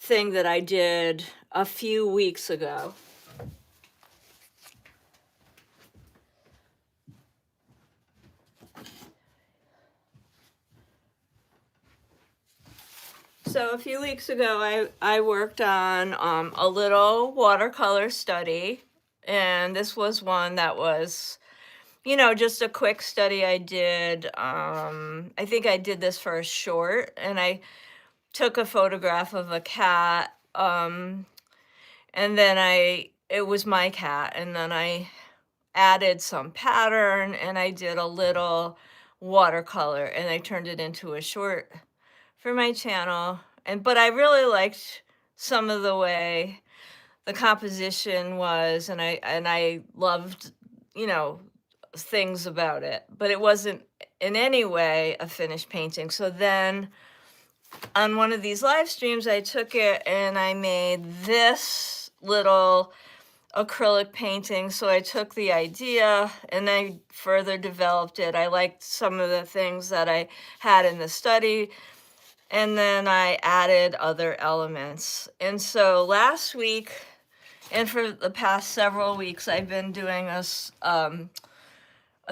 thing that I did a few weeks ago. So a few weeks ago, I worked on a little watercolor study, and this was one that was, you know, just a quick study I did. I think I did this for a short, and I took a photograph of a cat, and then it was my cat, and then I added some pattern, and I did a little watercolor, and I turned it into a short for my channel. But I really liked some of the way the composition was, and I loved, you know, things about it, but it wasn't in any way a finished painting. So then on one of these live streams, I took it and I made this little acrylic painting. So I took the idea and I further developed it. I liked some of the things that I had in the study, and then I added other elements. And so last week, and for the past several weeks, I've been doing a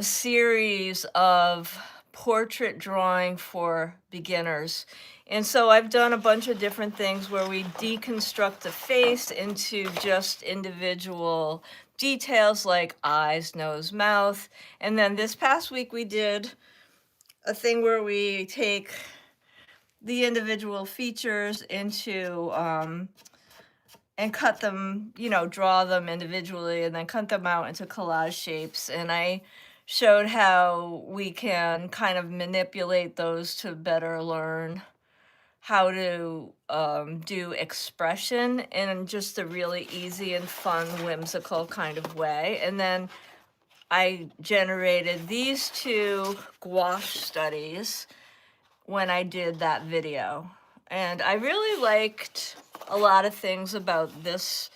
series of portrait drawing for beginners. And so I've done a bunch of different things where we deconstruct the face into just individual details like eyes, nose, mouth. And then this past week we did a thing where we take the individual features into and cut them, you know, draw them individually and then cut them out into collage shapes. And I showed how we can kind of manipulate those to better learn how to do expression in just a really easy and fun, whimsical kind of way. And then I generated these two gouache studies when I did that video. And I really liked a lot of things about this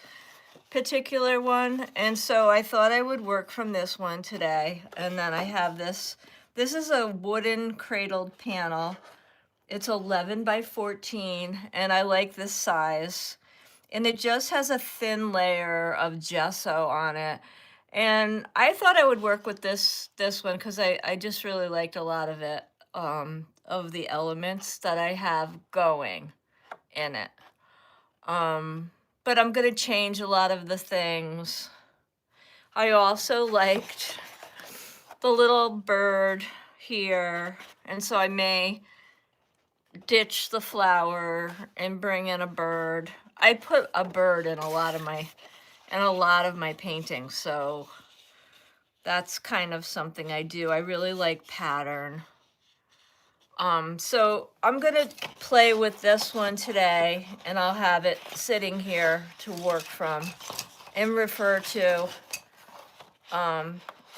particular one. And so I thought I would work from this one today. And then I have this. This is a wooden cradled panel. It's 11 by 14, and I like this size. And it just has a thin layer of gesso on it. And I thought I would work with this one because I just really liked a lot of it, of the elements that I have going in it. But I'm gonna change a lot of the things. I also liked the little bird here, and so I may ditch the flower and bring in a bird. I put a bird in a lot of my paintings, so that's kind of something I do. I really like pattern. So I'm gonna play with this one today, and I'll have it sitting here to work from and refer to.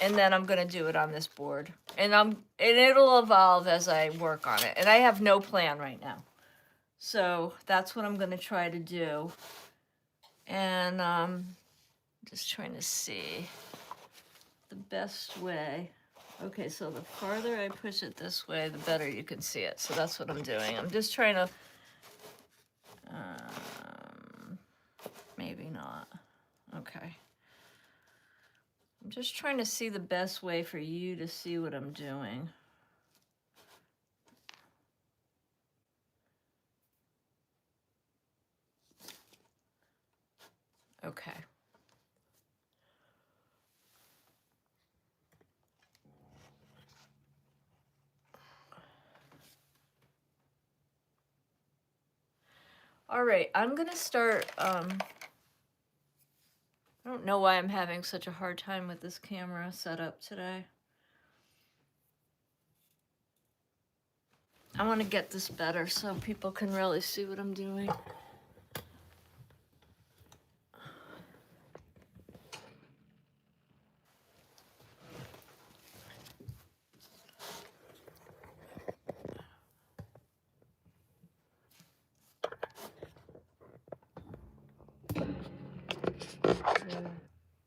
And then I'm gonna do it on this board, and it'll evolve as I work on it. And I have no plan right now, so that's what I'm gonna try to do. And just trying to see the best way. Okay, so the farther I push it this way, the better you can see it. So that's what I'm doing. I'm just trying to, maybe not. Okay. I'm just trying to see the best way for you to see what I'm doing. Okay. All right, I'm gonna start, I don't know why I'm having such a hard time with this camera setup today. I want to get this better so people can really see what I'm doing.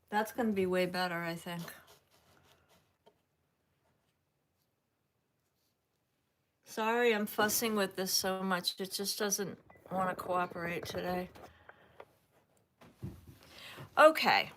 That's going to be way better, I think. Sorry I'm fussing with this so much. It just doesn't want to cooperate today. Okay.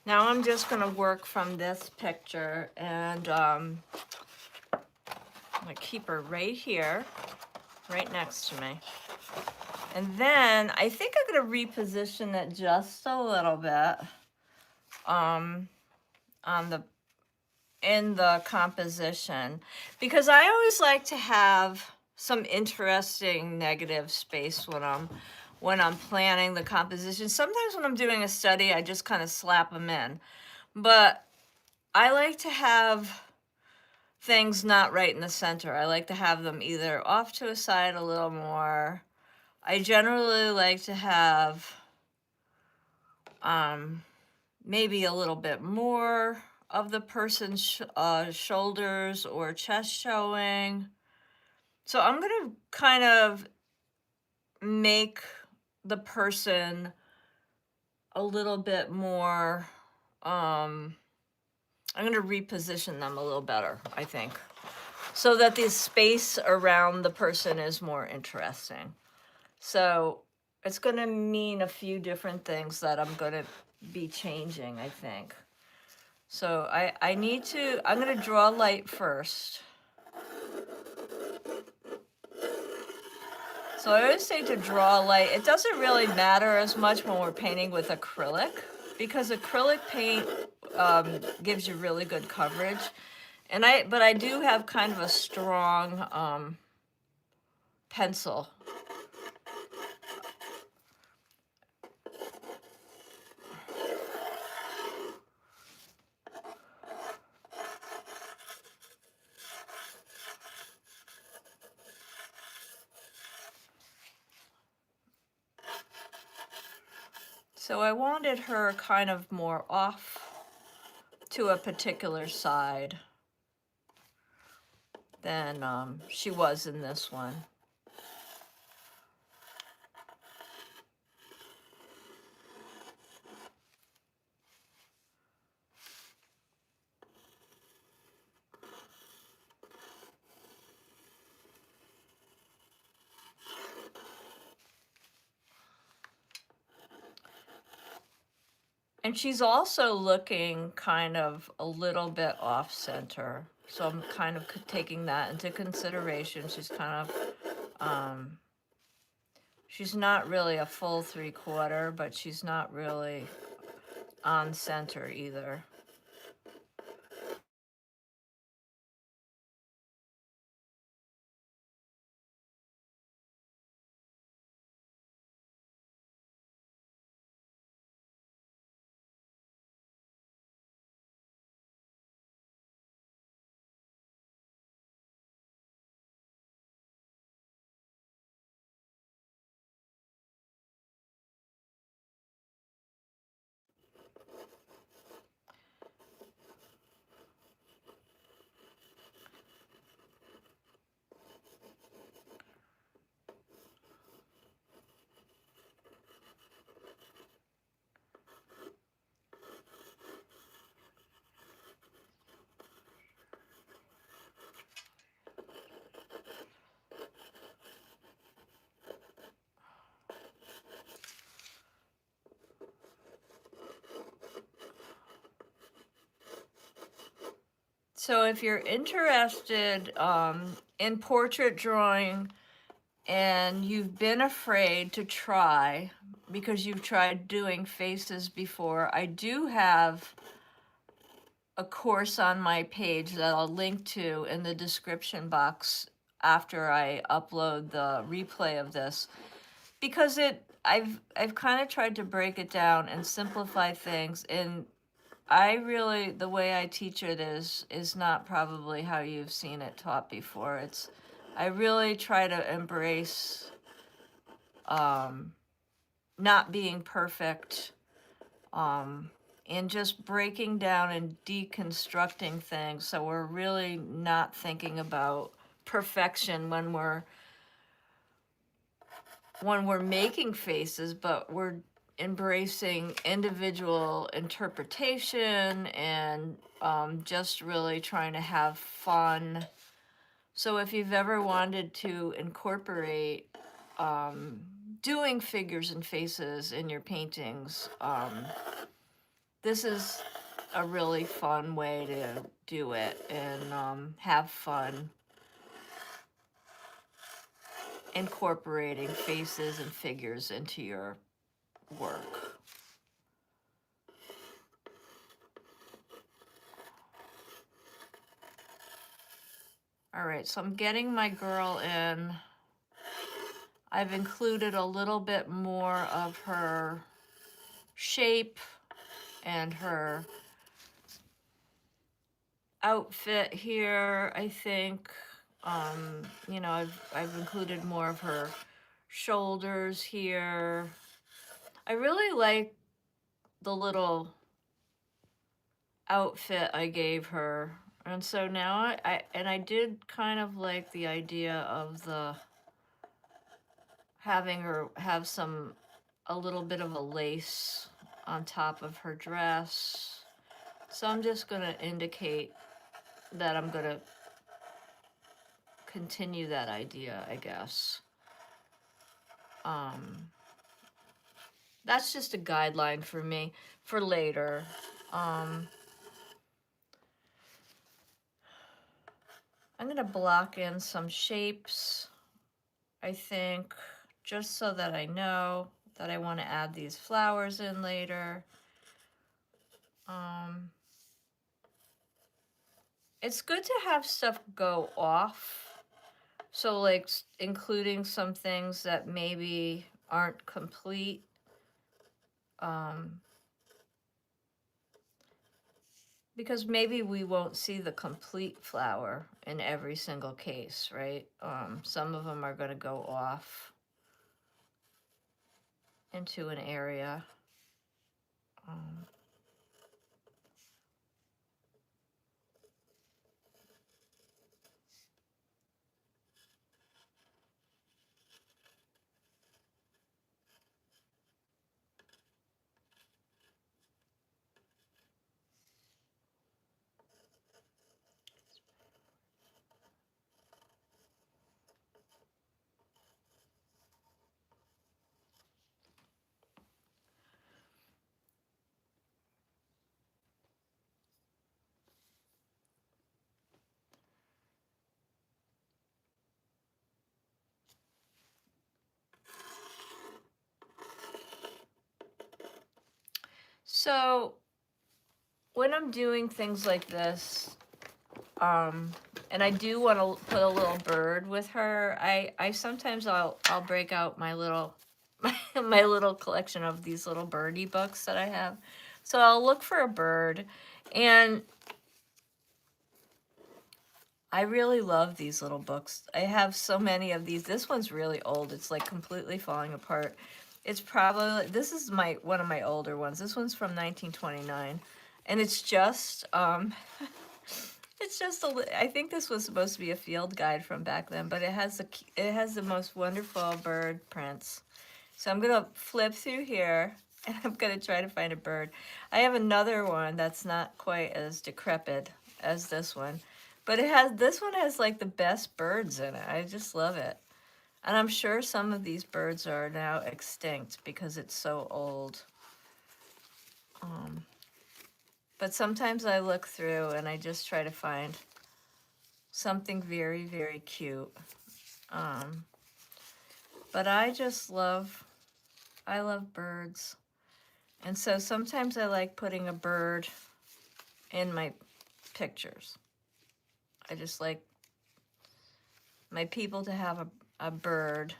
Now I'm just going to work from this picture, and I'm going to keep her right here, right next to me. And then I think I'm going to reposition it just a little bit on in the composition, because I always like to have some interesting negative space when I'm planning the composition. Sometimes when I'm doing a study, I just kind of slap them in. But I like to have things not right in the center. I like to have them either off to a side a little more. I generally like to have maybe a little bit more of the person's shoulders or chest showing. So I'm going to kind of make the person a little bit more, I'm going to reposition them a little better, I think, so that the space around the person is more interesting. So it's going to mean a few different things that I'm going to be changing, I think. So I'm going to draw light first. So I always say to draw light. It doesn't really matter as much when we're painting with acrylic, because acrylic paint gives you really good coverage. But I do have kind of a strong pencil. So I wanted her kind of more off to a particular side than she was in this one. And she's also looking kind of a little bit off center. So I'm kind of taking that into consideration. She's kind of, she's not really a full 3/4, but she's not really on center either. So if you're interested in portrait drawing and you've been afraid to try because you've tried doing faces before, I do have a course on my page that I'll link to in the description box after I upload the replay of this, because I've kind of tried to break it down and simplify things, and I really, the way I teach it is not probably how you've seen it taught before. I really try to embrace not being perfect, and just breaking down and deconstructing things, so we're really not thinking about perfection when we're making faces, but we're embracing individual interpretation and just really trying to have fun. So if you've ever wanted to incorporate doing figures and faces in your paintings, this is a really fun way to do it and have fun incorporating faces and figures into your work. All right, so I'm getting my girl in. I've included a little bit more of her shape and her outfit here, I think. You know, I've included more of her shoulders here. I really like the little outfit I gave her. And so now I did kind of like the idea of the having her have a little bit of a lace on top of her dress. So I'm just going to indicate that I'm going to continue that idea, I guess. That's just a guideline for me for later. I'm going to block in some shapes, I think, just so that I know that I want to add these flowers in later. It's good to have stuff go off. So like including some things that maybe aren't complete. Because maybe we won't see the complete flower in every single case, right? Some of them are going to go off into an area. So when I'm doing things like this, and I do want to put a little bird with her, I sometimes I'll break out my little my little collection of these little birdie books that I have. So I'll look for a bird, and I really love these little books. I have so many of these. This one's really old. It's like completely falling apart. It's probably, this is one of my older ones. This one's from 1929, and it's just it's just I think this was supposed to be a field guide from back then, but it has the most wonderful bird prints. So I'm gonna flip through here and I'm gonna try to find a bird. I have another one that's not quite as decrepit as this one, but this one has like the best birds in it. I just love it. And I'm sure some of these birds are now extinct because it's so old. But sometimes I look through and I just try to find something very, very cute. But I love birds. And so sometimes I like putting a bird in my pictures. I just like my people to have a bird,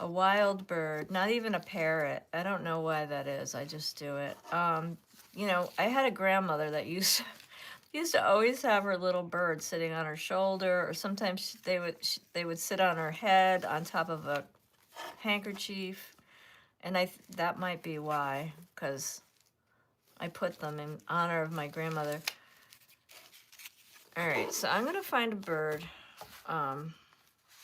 a wild bird, not even a parrot. I don't know why that is. I just do it. You know, I had a grandmother that used to always have her little bird sitting on her shoulder, or sometimes they would sit on her head on top of a handkerchief, and that might be why, because I put them in honor of my grandmother. All right, so I'm gonna find a bird.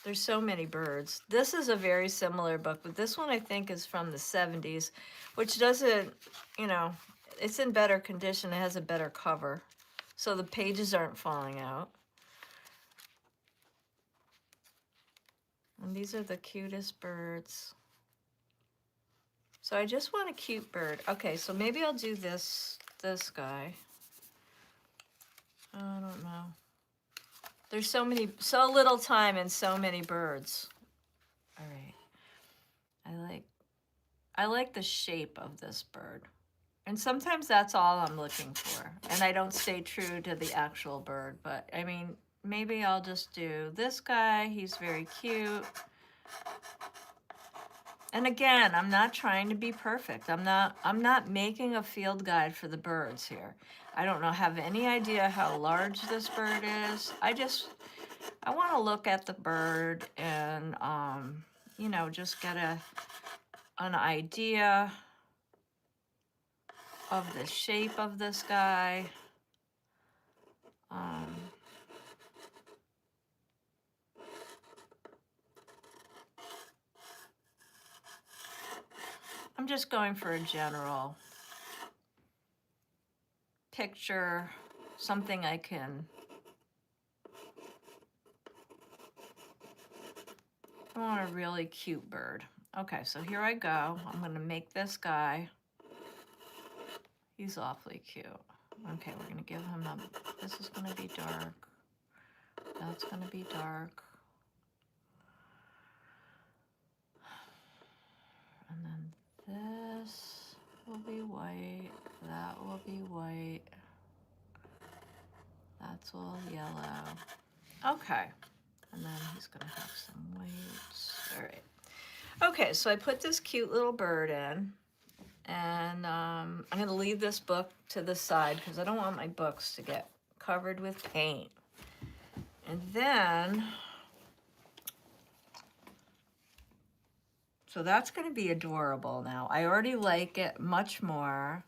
There's so many birds. This is a very similar book, but this one I think is from the 70s, which doesn't, you know, it's in better condition. It has a better cover, so the pages aren't falling out. And these are the cutest birds. So I just want a cute bird. Okay, so maybe I'll do this guy. I don't know. There's so little time and so many birds. All right. I like the shape of this bird. And sometimes that's all I'm looking for. And I don't stay true to the actual bird, but I mean, maybe I'll just do this guy. He's very cute. And again, I'm not trying to be perfect. I'm not making a field guide for the birds here. I don't have any idea how large this bird is. I want to look at the bird and you know, just get an idea of the shape of this guy. I'm just going for a general picture, something I want a really cute bird. Okay, so here I go. I'm going to make this guy. He's awfully cute. Okay, we're going to give him this is going to be dark. That's going to be dark. And then this will be white. That will be white. That's all yellow. Okay. And then he's going to have some whites. All right. Okay, so I put this cute little bird in. And I'm going to leave this book to the side because I don't want my books to get covered with paint. And then, so that's going to be adorable now. I already like it much more.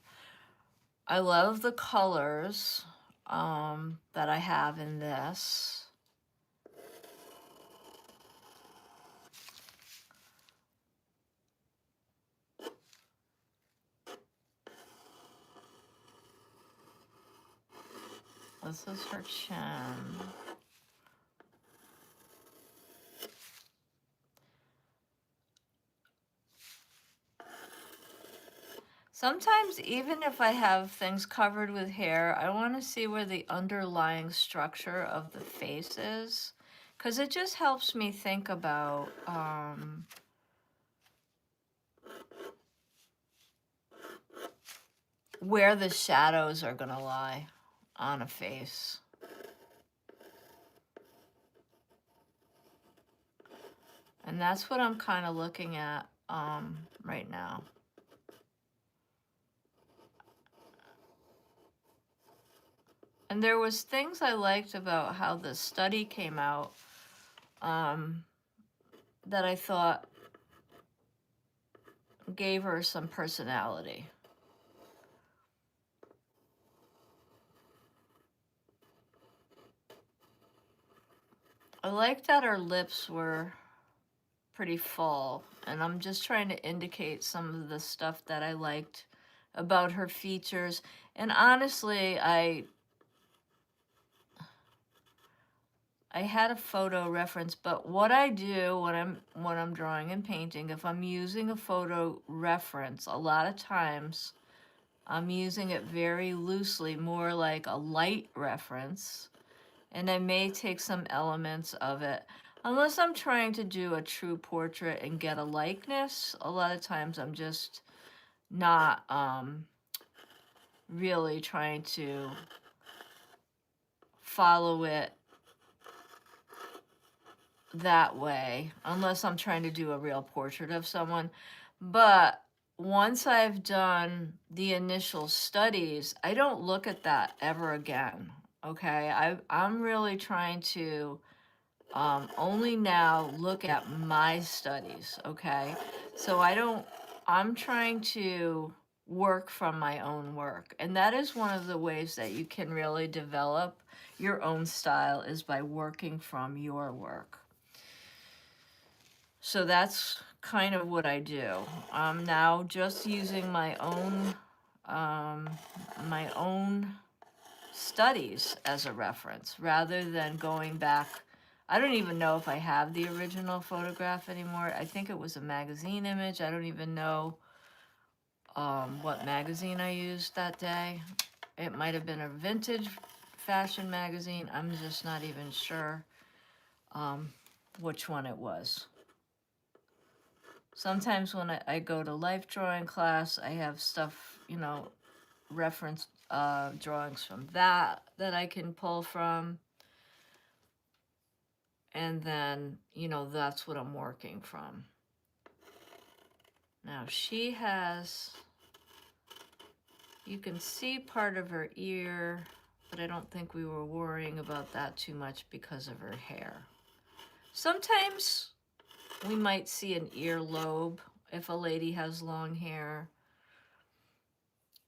I love the colors that I have in this. This is her chin. Sometimes, even if I have things covered with hair, I want to see where the underlying structure of the face is, because it just helps me think about where the shadows are going to lie on a face. And that's what I'm kind of looking at right now. And there was things I liked about how the study came out that I thought gave her some personality. I liked that her lips were pretty full, and I'm just trying to indicate some of the stuff that I liked about her features. And honestly, I had a photo reference, but what I do when I'm drawing and painting, if I'm using a photo reference, a lot of times I'm using it very loosely, more like a light reference. and I may take some elements of it. Unless I'm trying to do a true portrait and get a likeness, a lot of times I'm just not really trying to follow it that way, unless I'm trying to do a real portrait of someone. But once I've done the initial studies, I don't look at that ever again. Okay, I'm really trying to only now look at my studies. Okay, so I'm trying to work from my own work, and that is one of the ways that you can really develop your own style, is by working from your work. So that's kind of what I do. I'm now just using my own studies as a reference, rather than going back. I don't even know if I have the original photograph anymore. I think it was a magazine image. I don't even know what magazine I used that day. It might have been a vintage fashion magazine. I'm just not even sure which one it was. Sometimes when I go to life drawing class, I have stuff, reference drawings from that I can pull from. And then, that's what I'm working from. Now she has, you can see part of her ear, but I don't think we were worrying about that too much because of her hair. Sometimes we might see an earlobe if a lady has long hair.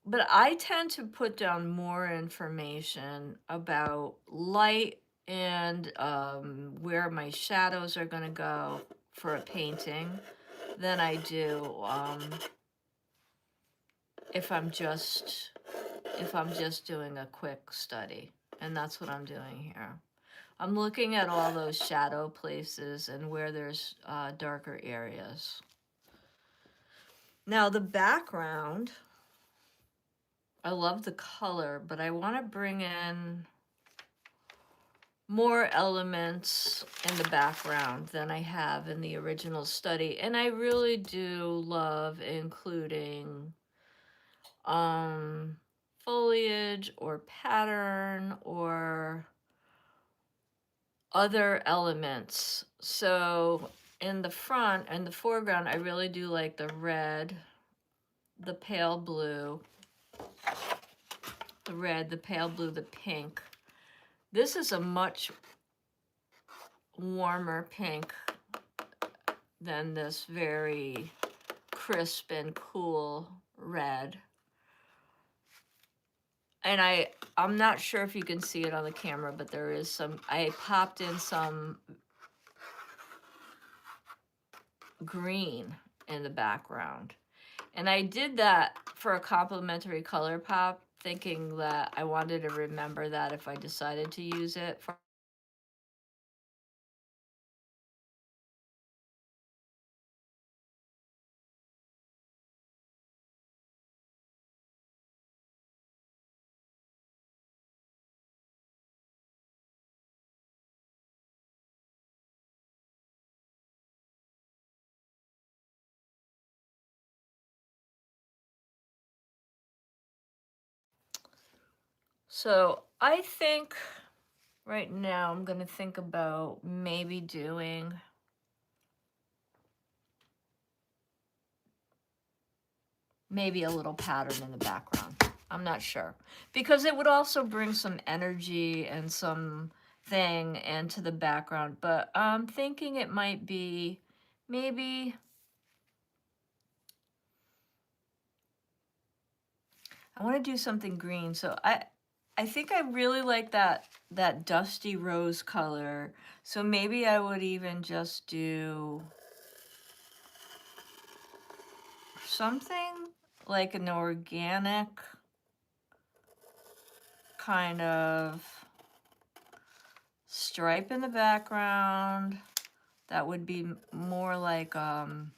But I tend to put down more information about light and where my shadows are going to go for a painting than I do if I'm just doing a quick study. And that's what I'm doing here. I'm looking at all those shadow places and where there's darker areas. Now the background, I love the color, but I want to bring in more elements in the background than I have in the original study. And I really do love including foliage or pattern or other elements. So in the front and the foreground, I really do like the red, the pale blue, the red, the pale blue, the pink. This is a much warmer pink than this very crisp and cool red. And I'm not sure if you can see it on the camera, but there is some, I popped in some green in the background. And I did that for a complementary color pop, thinking that I wanted to remember that if I decided to use it for So I think right now I'm going to think about maybe doing maybe a little pattern in the background. I'm not sure. Because it would also bring some energy and some thing into the background. But I'm thinking it might be maybe, I want to do something green. So I think I really like that dusty rose color. So maybe I would even just do something like an organic kind of stripe in the background. That would be more like part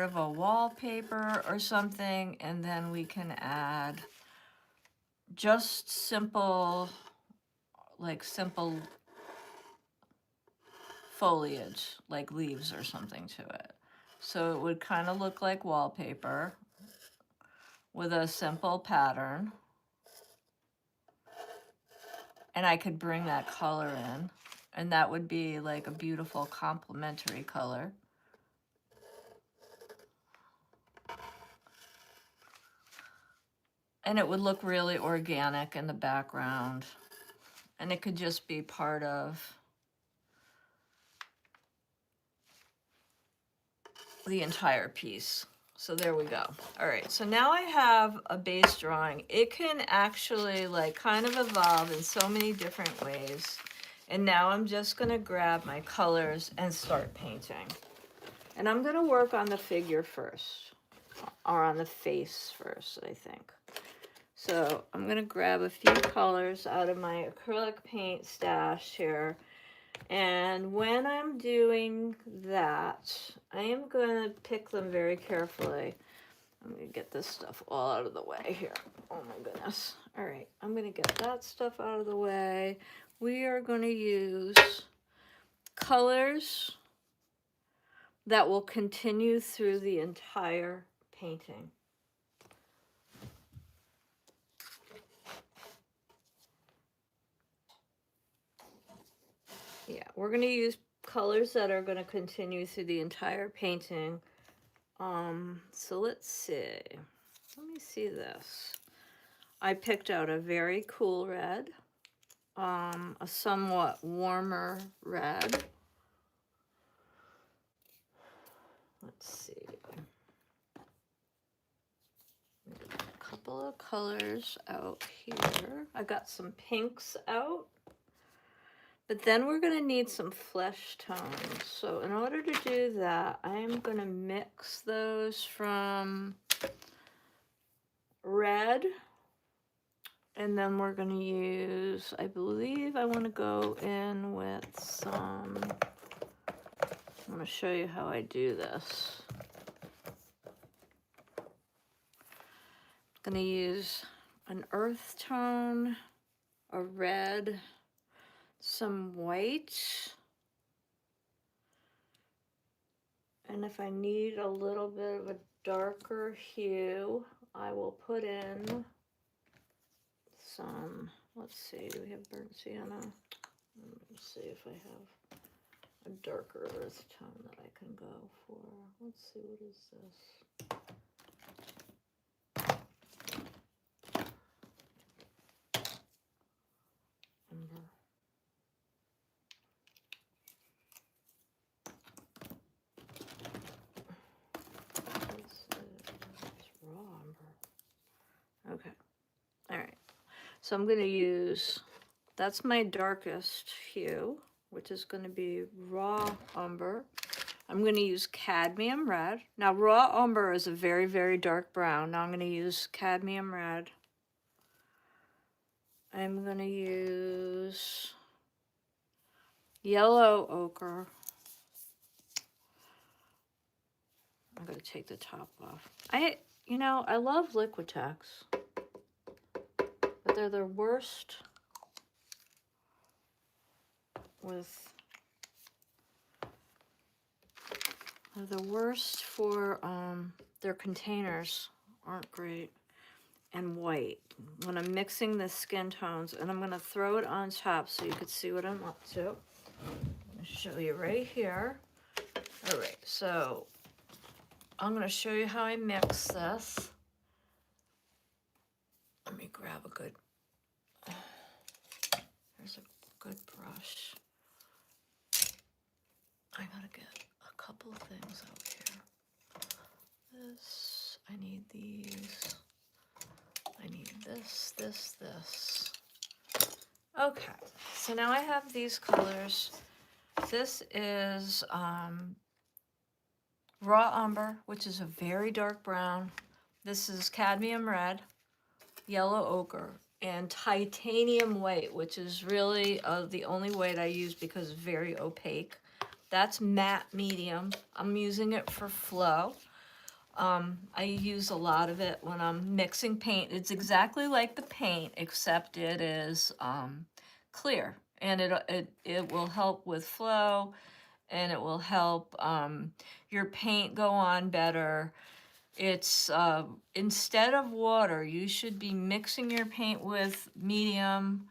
of a wallpaper or something, and then we can add just simple like simple foliage, like leaves or something to it. So it would kind of look like wallpaper with a simple pattern. And I could bring that color in, and that would be like a beautiful complementary color. And it would look really organic in the background. And it could just be part of the entire piece. So there we go. All right, so now I have a base drawing. It can actually like kind of evolve in so many different ways. And now I'm just gonna grab my colors and start painting. And I'm gonna work on the figure first, or on the face first, I think. So I'm gonna grab a few colors out of my acrylic paint stash here. And when I'm doing that, I am gonna pick them very carefully. I'm gonna get this stuff all out of the way here. Oh my goodness. All right, I'm gonna get that stuff out of the way. We are gonna use colors that will continue through the entire painting. Yeah, we're going to use colors that are going to continue through the entire painting. So let's see. Let me see this. I picked out a very cool red, a somewhat warmer red. Let's see. A couple of colors out here. I got some pinks out. But then we're going to need some flesh tones. So in order to do that, I am going to mix those from red. And then we're going to use, I believe I want to go in with some, I'm going to show you how I do this. I'm going to use an earth tone, a red, some white, and if I need a little bit of a darker hue, I will put in some, let's see, do we have burnt sienna? Let's see if I have a darker earth tone that I can go for. Let's see, what is this? Umber. It's raw umber. Okay. All right. So I'm going to use, that's my darkest hue, which is going to be raw umber. I'm going to use cadmium red. Now, raw umber is a very, very dark brown. Now I'm going to use cadmium red. I'm going to use yellow ochre. I'm going to take the top off. I love Liquitex, but they're the worst with, they're the worst for, their containers aren't great. And white. When I'm mixing the skin tones, and I'm going to throw it on top so you can see what I'm up to. I'm going to show you right here. All right, so I'm going to show you how I mix this. Let me grab a good, there's a good brush. I got to get a couple of things out here. This, I need these. I need this. Okay, so now I have these colors. This is raw umber, which is a very dark brown. This is cadmium red, yellow ochre, and titanium white, which is really the only white I use because it's very opaque. That's matte medium. I'm using it for flow. I use a lot of it when I'm mixing paint. It's exactly like the paint, except it is clear, and it will help with flow, and it will help your paint go on better. It's instead of water, you should be mixing your paint with medium,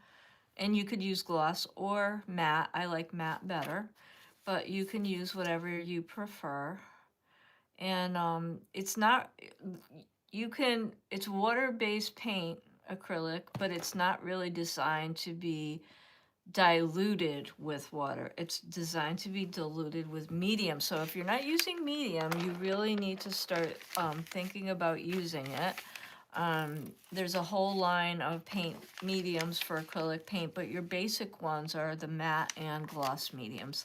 and you could use gloss or matte. I like matte better, but you can use whatever you prefer. And it's not, it's water-based paint, acrylic, but it's not really designed to be diluted with water. It's designed to be diluted with medium. So if you're not using medium, you really need to start thinking about using it. There's a whole line of paint mediums for acrylic paint, but your basic ones are the matte and gloss mediums.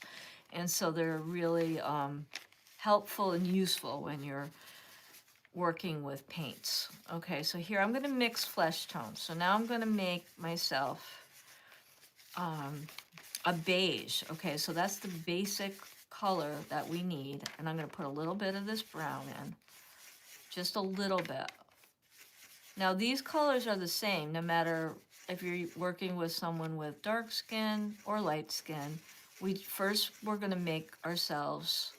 And so they're really helpful and useful when you're working with paints. Okay, so here I'm gonna mix flesh tones. So now I'm gonna make myself a beige. Okay, so that's the basic color that we need. And I'm gonna put a little bit of this brown in, just a little bit. Now these colors are the same, no matter if you're working with someone with dark skin or light skin. We're gonna make ourselves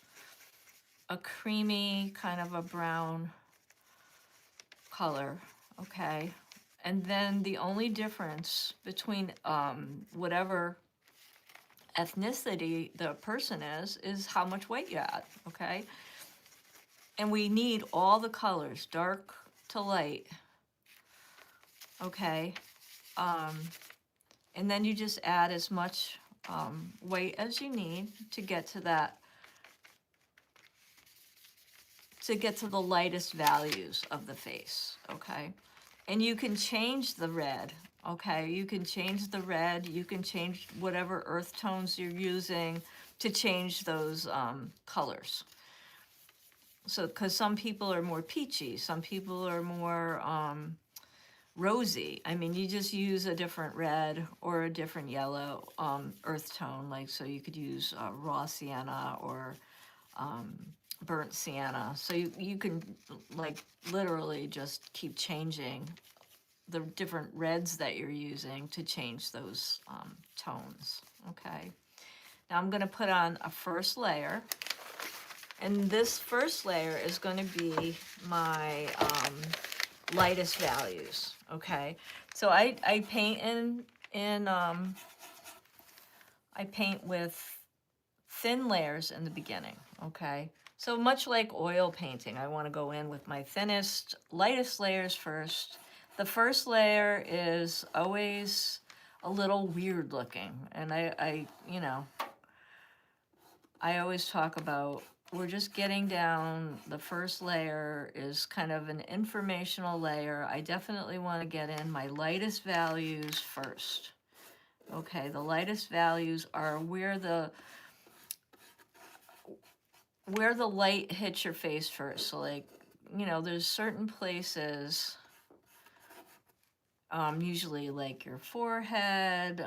a creamy, kind of a brown color, okay? And then the only difference between whatever ethnicity the person is how much weight you add, okay? And we need all the colors, dark to light, okay? And then you just add as much weight as you need to get to that, to get to the lightest values of the face, okay? And you can change the red, okay? You can change the red, you can change whatever earth tones you're using to change those colors. So, because some people are more peachy, some people are more rosy. I mean, you just use a different red or a different yellow earth tone, like, so you could use raw sienna or burnt sienna. So you can, like, literally just keep changing the different reds that you're using to change those tones, okay? Now I'm gonna put on a first layer, and this first layer is gonna be my lightest values, okay? So I paint I paint with thin layers in the beginning, okay? So much like oil painting, I want to go in with my thinnest, lightest layers first. The first layer is always a little weird looking, and I you know, I always talk about, we're just getting down. The first layer is kind of an informational layer. I definitely want to get in my lightest values first. Okay, the lightest values are where the light hits your face first. So, like, you know, there's certain places, usually like your forehead,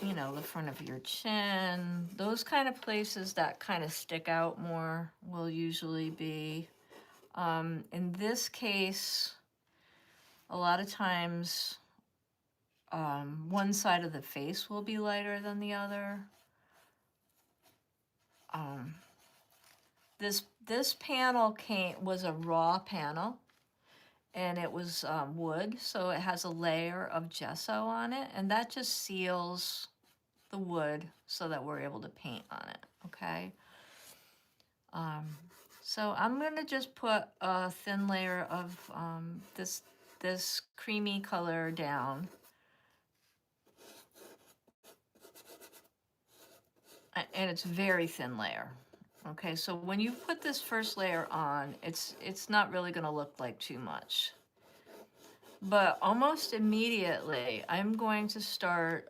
you know, the front of your chin, those kind of places that kind of stick out more will usually be. In this case, a lot of times, one side of the face will be lighter than the other. This panel was a raw panel, and it was wood, so it has a layer of gesso on it, and that just seals the wood so that we're able to paint on it, okay? So I'm gonna just put a thin layer of this creamy color down. And it's very thin layer. Okay, so when you put this first layer on, it's not really gonna look like too much. But almost immediately, I'm going to start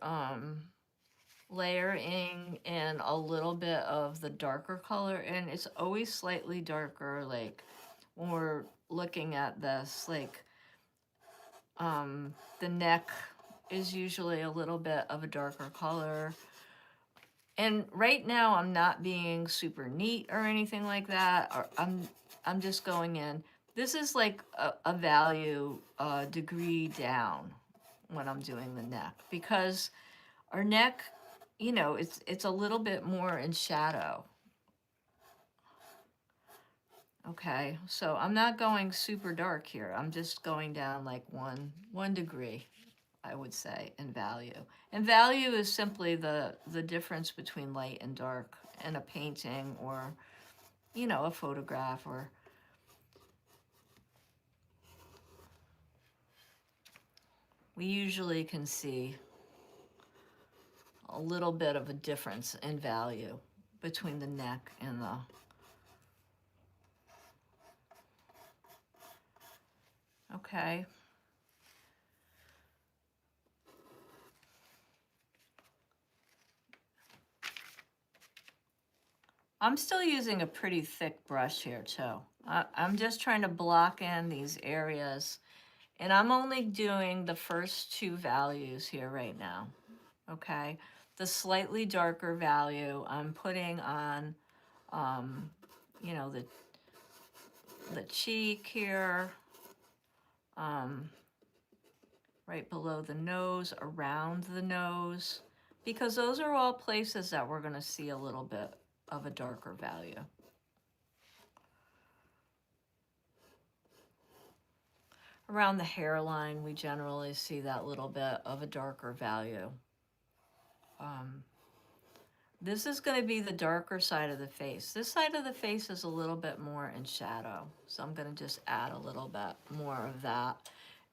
layering in a little bit of the darker color, and it's always slightly darker, like when we're looking at this, like the neck is usually a little bit of a darker color. And right now I'm not being super neat or anything like that, or I'm just going in. This is like a value degree down, when I'm doing the neck, because our neck, you know, it's a little bit more in shadow. Okay, so I'm not going super dark here. I'm just going down like one degree, I would say, in value. And value is simply the difference between light and dark in a painting, or, you know, a photograph, or we usually can see a little bit of a difference in value between the neck and the... Okay. I'm still using a pretty thick brush here too. I'm just trying to block in these areas, and I'm only doing the first two values here right now, okay? The slightly darker value I'm putting on, you know, the cheek here, right below the nose, around the nose, because those are all places that we're gonna see a little bit of a darker value. Around the hairline, we generally see that little bit of a darker value. This is going to be the darker side of the face. This side of the face is a little bit more in shadow, so I'm going to just add a little bit more of that.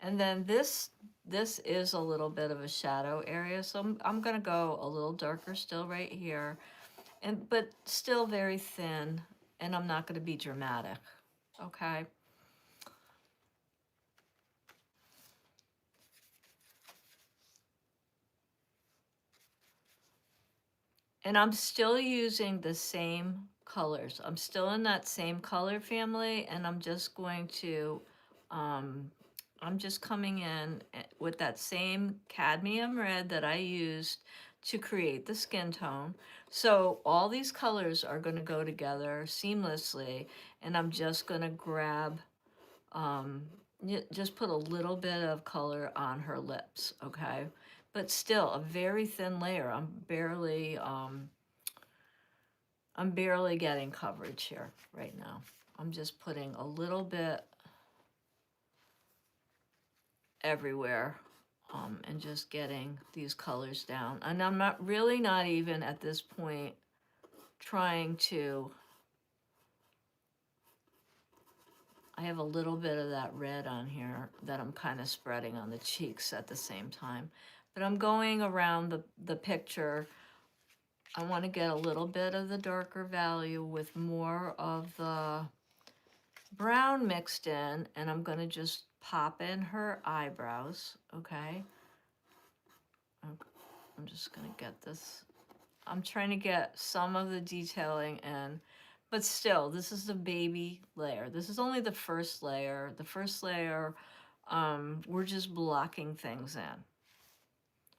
And then this is a little bit of a shadow area, so I'm going to go a little darker still right here, but still very thin, and I'm not going to be dramatic, okay? And I'm still using the same colors. I'm still in that same color family, and I'm just going to, I'm just coming in with that same cadmium red that I used to create the skin tone. So all these colors are going to go together seamlessly, and I'm just going to grab, just put a little bit of color on her lips, okay? But still a very thin layer. I'm barely getting coverage here right now. I'm just putting a little bit everywhere, and just getting these colors down. And I'm not even at this point trying to, I have a little bit of that red on here that I'm kind of spreading on the cheeks at the same time. But I'm going around the picture. I want to get a little bit of the darker value with more of the brown mixed in, and I'm going to just pop in her eyebrows, okay? I'm just going to get this. I'm trying to get some of the detailing in, but still, this is the baby layer. This is only the first layer. The first layer, we're just blocking things in.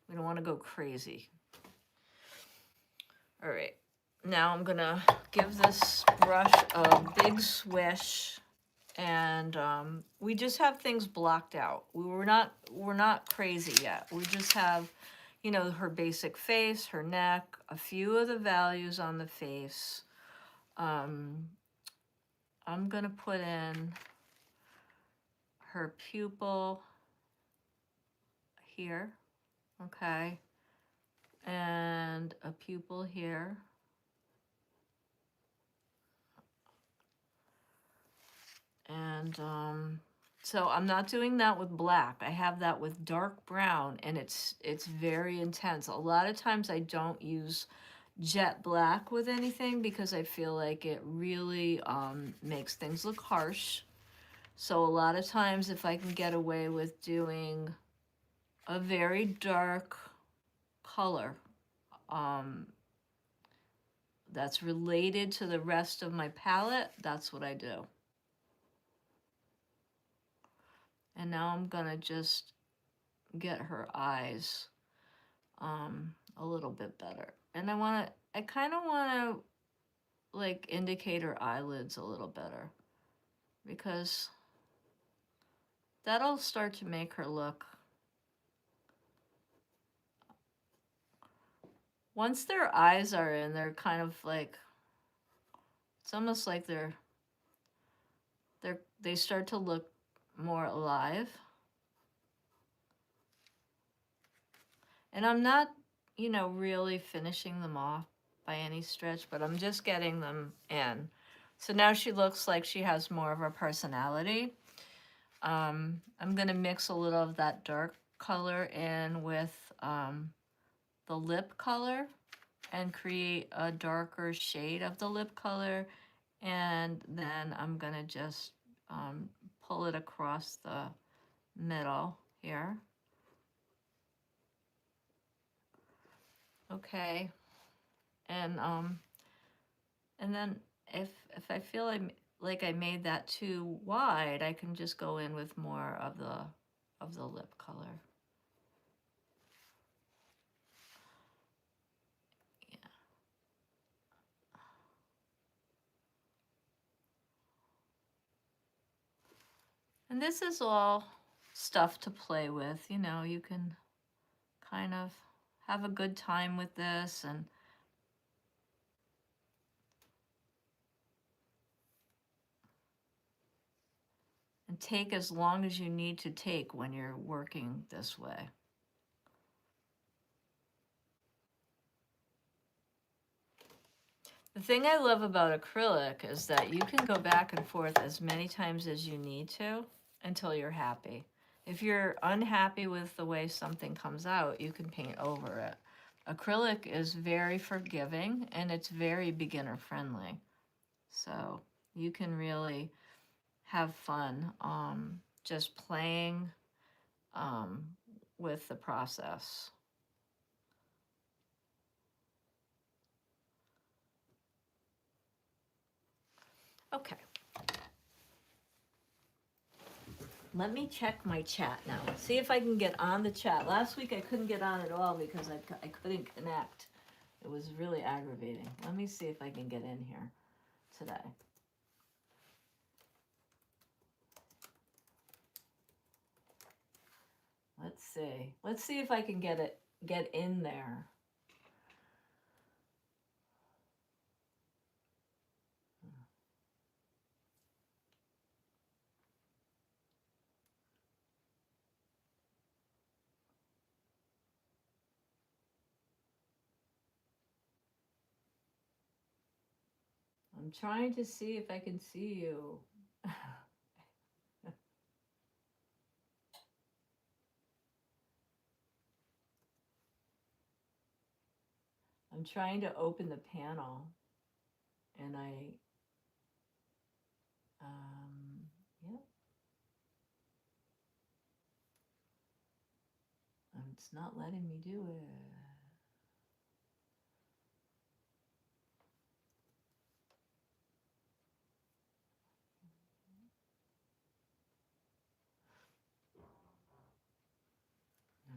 We don't want to go crazy. All right, now I'm gonna give this brush a big swish, and we just have things blocked out. We're not crazy yet. We just have, you know, her basic face, her neck, a few of the values on the face. I'm gonna put in her pupil here, okay, and a pupil here. And so I'm not doing that with black. I have that with dark brown, and it's very intense. A lot of times I don't use jet black with anything because I feel like it really makes things look harsh. So a lot of times if I can get away with doing a very dark color that's related to the rest of my palette, that's what I do. And now I'm gonna just get her eyes a little bit better. And I kind of want to like indicate her eyelids a little better, because that'll start to make her look once their eyes are in, they're kind of like, it's almost like they start to look more alive. And I'm not, you know, really finishing them off by any stretch, but I'm just getting them in. So now she looks like she has more of a personality. I'm going to mix a little of that dark color in with the lip color and create a darker shade of the lip color. And then I'm going to just pull it across the middle here. Okay. And then if I feel like I made that too wide, I can just go in with more of the lip color. Yeah. And this is all stuff to play with, you know, you can kind of have a good time with this and take as long as you need to take when you're working this way. The thing I love about acrylic is that you can go back and forth as many times as you need to until you're happy. If you're unhappy with the way something comes out, you can paint over it. Acrylic is very forgiving and it's very beginner friendly. So you can really have fun just playing with the process. Okay. Let me check my chat now. See if I can get on the chat. Last week I couldn't get on at all because I couldn't connect. It was really aggravating. Let me see if I can get in here today. Let's see. Let's see if I can get in there. I'm trying to see if I can see you. I'm trying to open the panel and yeah. It's not letting me do it. No.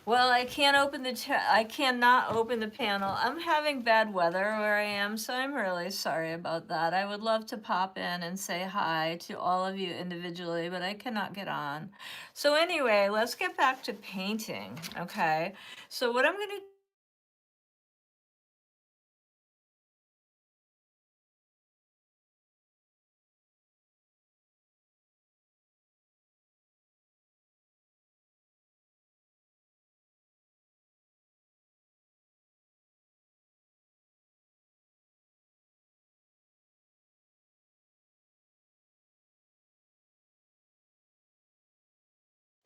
Well, I can't open I cannot open the panel. I'm having bad weather where I am, so I'm really sorry about that. I would love to pop in and say hi to all of you individually, but I cannot get on. So anyway, let's get back to painting, okay? So what I'm going to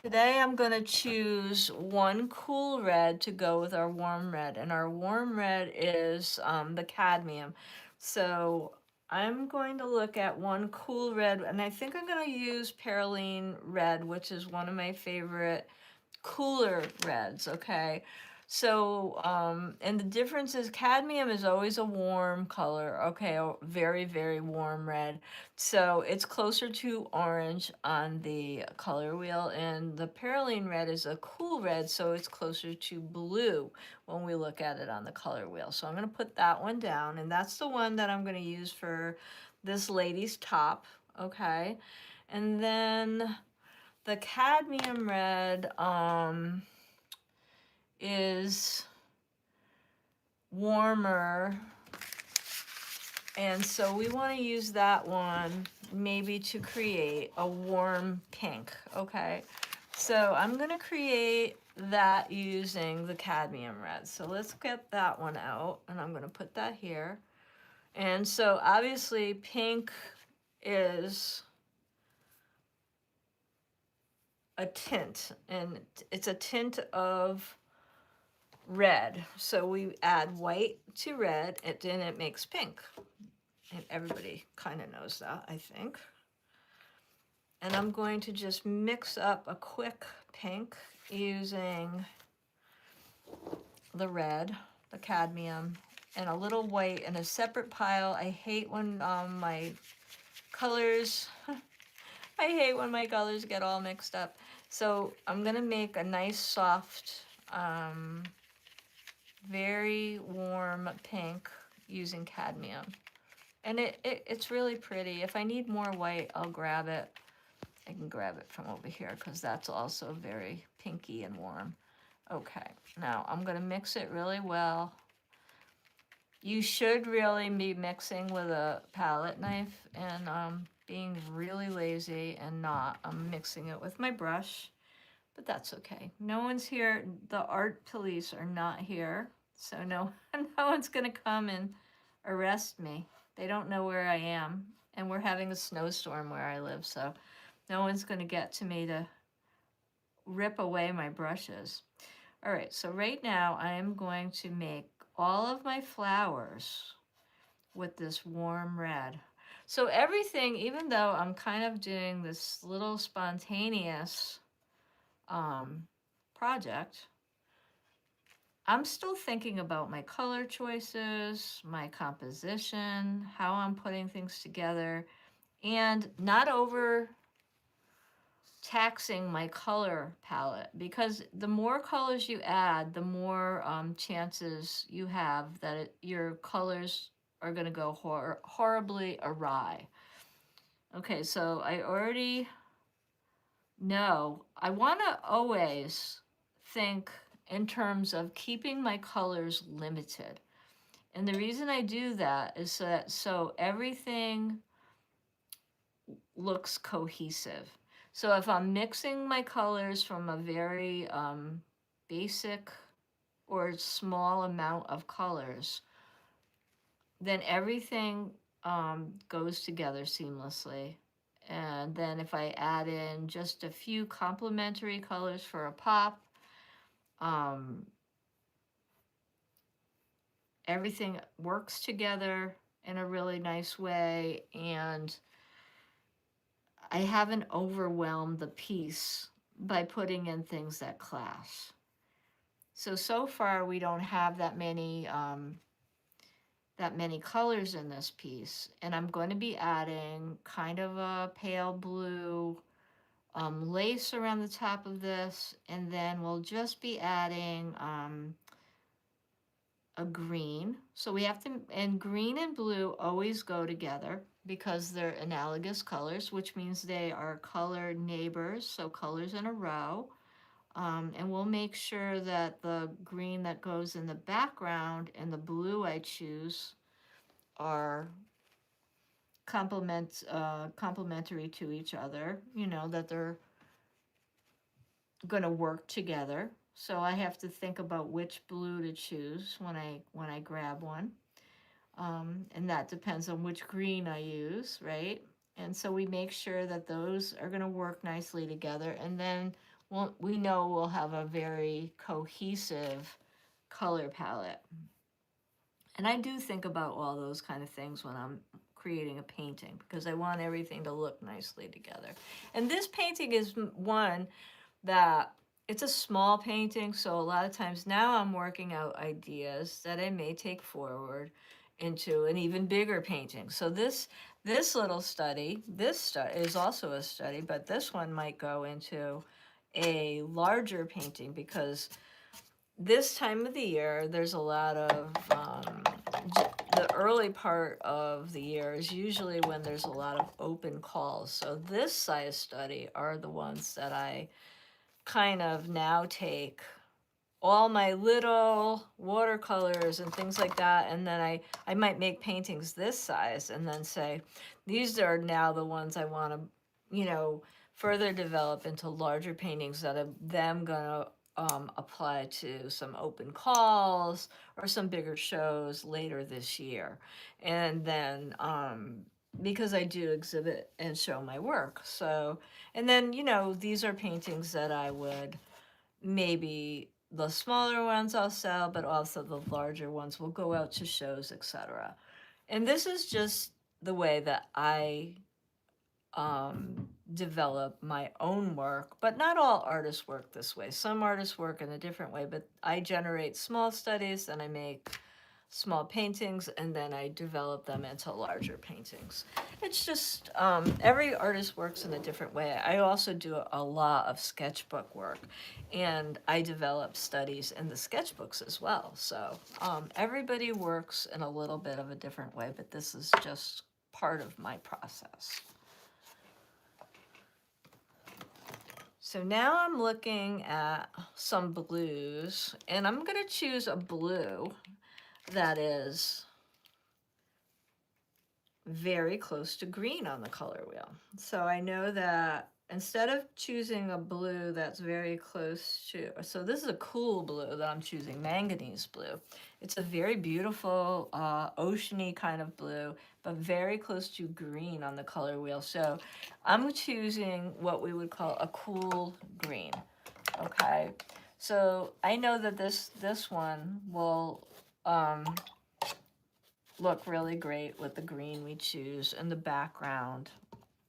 Today I'm going to choose one cool red to go with our warm red, and our warm red is the cadmium. So I'm going to look at one cool red, and I think I'm going to use Perylene red, which is one of my favorite cooler reds, okay? So, and the difference is cadmium is always a warm color, okay, a very, very warm red. So it's closer to orange on the color wheel, and the Perylene red is a cool red, so it's closer to blue when we look at it on the color wheel. So I'm gonna put that one down, and that's the one that I'm gonna use for this lady's top, okay? And then the cadmium red is warmer, and so we want to use that one maybe to create a warm pink, okay? So I'm going to create that using the cadmium red. So let's get that one out, and I'm going to put that here. And so obviously pink is a tint, and it's a tint of red. So we add white to red, and then it makes pink. And everybody kind of knows that, I think. And I'm going to just mix up a quick pink using the red, the cadmium, and a little white in a separate pile. I hate when my colors, I hate when my colors get all mixed up. So I'm gonna make a nice soft, very warm pink using cadmium. And it's really pretty. If I need more white, I'll grab it. I can grab it from over here because that's also very pinky and warm. Okay, now I'm gonna mix it really well. You should really be mixing with a palette knife, and being really lazy and not. I'm mixing it with my brush, but that's okay. No one's here. The art police are not here, so no one's gonna come and arrest me. They don't know where I am, and we're having a snowstorm where I live, so no one's gonna get to me to rip away my brushes. All right, so right now I am going to make all of my flowers with this warm red. So everything, even though I'm kind of doing this little spontaneous project, I'm still thinking about my color choices, my composition, how I'm putting things together, and not over taxing my color palette, because the more colors you add, the more chances you have that your colors are going to go horribly awry. Okay, so I already know I want to always think in terms of keeping my colors limited. And the reason I do that is that so everything looks cohesive. So if I'm mixing my colors from a very basic or small amount of colors, then everything goes together seamlessly. And then if I add in just a few complementary colors for a pop, everything works together in a really nice way, and I haven't overwhelmed the piece by putting in things that clash. So far we don't have that many colors in this piece, and I'm going to be adding kind of a pale blue lace around the top of this, and then we'll just be adding a green. So we have to, and green and blue always go together because they're analogous colors, which means they are color neighbors, so colors in a row. And we'll make sure that the green that goes in the background and the blue I choose are complementary to each other, you know, that they're going to work together. So I have to think about which blue to choose when I grab one. And that depends on which green I use, right? And so we make sure that those are going to work nicely together. And then we know we'll have a very cohesive color palette. And I do think about all those kind of things when I'm creating a painting because I want everything to look nicely together. And this painting is one that it's a small painting, so a lot of times now I'm working out ideas that I may take forward into an even bigger painting. So this little study, is also a study, but this one might go into a larger painting because this time of the year there's a lot of the early part of the year is usually when there's a lot of open calls. So this size study are the ones that I kind of now take all my little watercolors and things like that, and then I might make paintings this size and then say, these are now the ones I want to, you know, further develop into larger paintings that I'm then gonna apply to some open calls or some bigger shows later this year. And then because I do exhibit and show my work. So, and then, you know, these are paintings that I would maybe the smaller ones I'll sell, but also the larger ones will go out to shows, etc. And this is just the way that I develop my own work, but not all artists work this way. Some artists work in a different way, but I generate small studies and I make small paintings and then I develop them into larger paintings. It's just every artist works in a different way. I also do a lot of sketchbook work and I develop studies in the sketchbooks as well. So everybody works in a little bit of a different way, but this is just part of my process. So now I'm looking at some blues and I'm going to choose a blue that is very close to green on the color wheel. So I know that instead of choosing a blue that's very close to, so this is a cool blue that I'm choosing, manganese blue. It's a very beautiful oceany kind of blue, but very close to green on the color wheel. So I'm choosing what we would call a cool green, okay? So I know that this one will look really great with the green we choose and the background